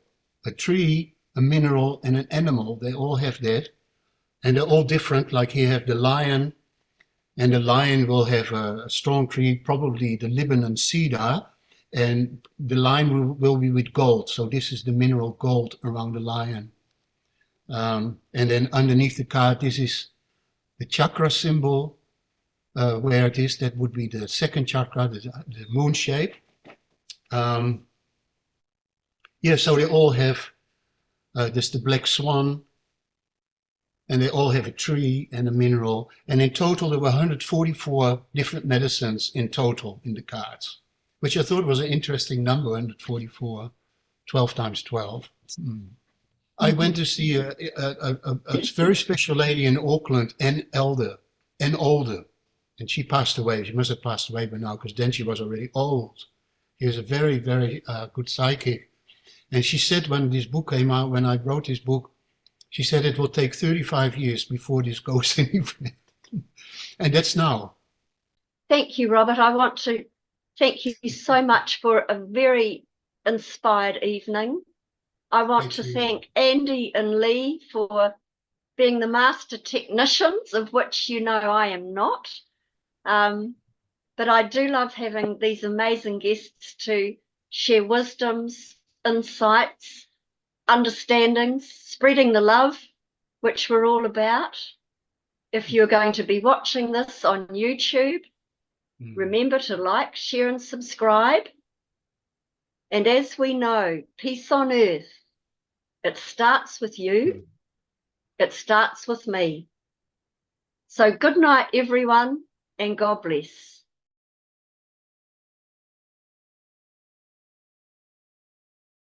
tree, a mineral, and an animal. They all have that. And they're all different. Like here have the lion, and the lion will have a strong tree, probably the Lebanon cedar, and the lion will be with gold. So this is the mineral gold around the lion. And then underneath the card, this is the chakra symbol, where it is. That would be the second chakra, the moon shape. Yeah, so they all have, there's the black swan, and they all have a tree and a mineral. And in total, there were 144 different medicines in total in the cards, which I thought was an interesting number, 144, 12 times 12. I went to see a very special lady in Auckland, and older, and she passed away. She must have passed away by now, because then she was already old. She was a very, very good psychic. And she said when this book came out, when I wrote this book, she said it will take 35 years before this goes anywhere. And that's now. Thank you, Robert. I want to thank you so much for a very inspired evening. I want to thank Andy and Lee for being the master technicians, of which you know I am not. But I do love having these amazing guests to share wisdoms, insights, understandings, spreading the love, which we're all about. If you're going to be watching this on YouTube, remember to like, share, and subscribe. And as we know, peace on earth, it starts with you, it starts with me. So good night, everyone, and God bless.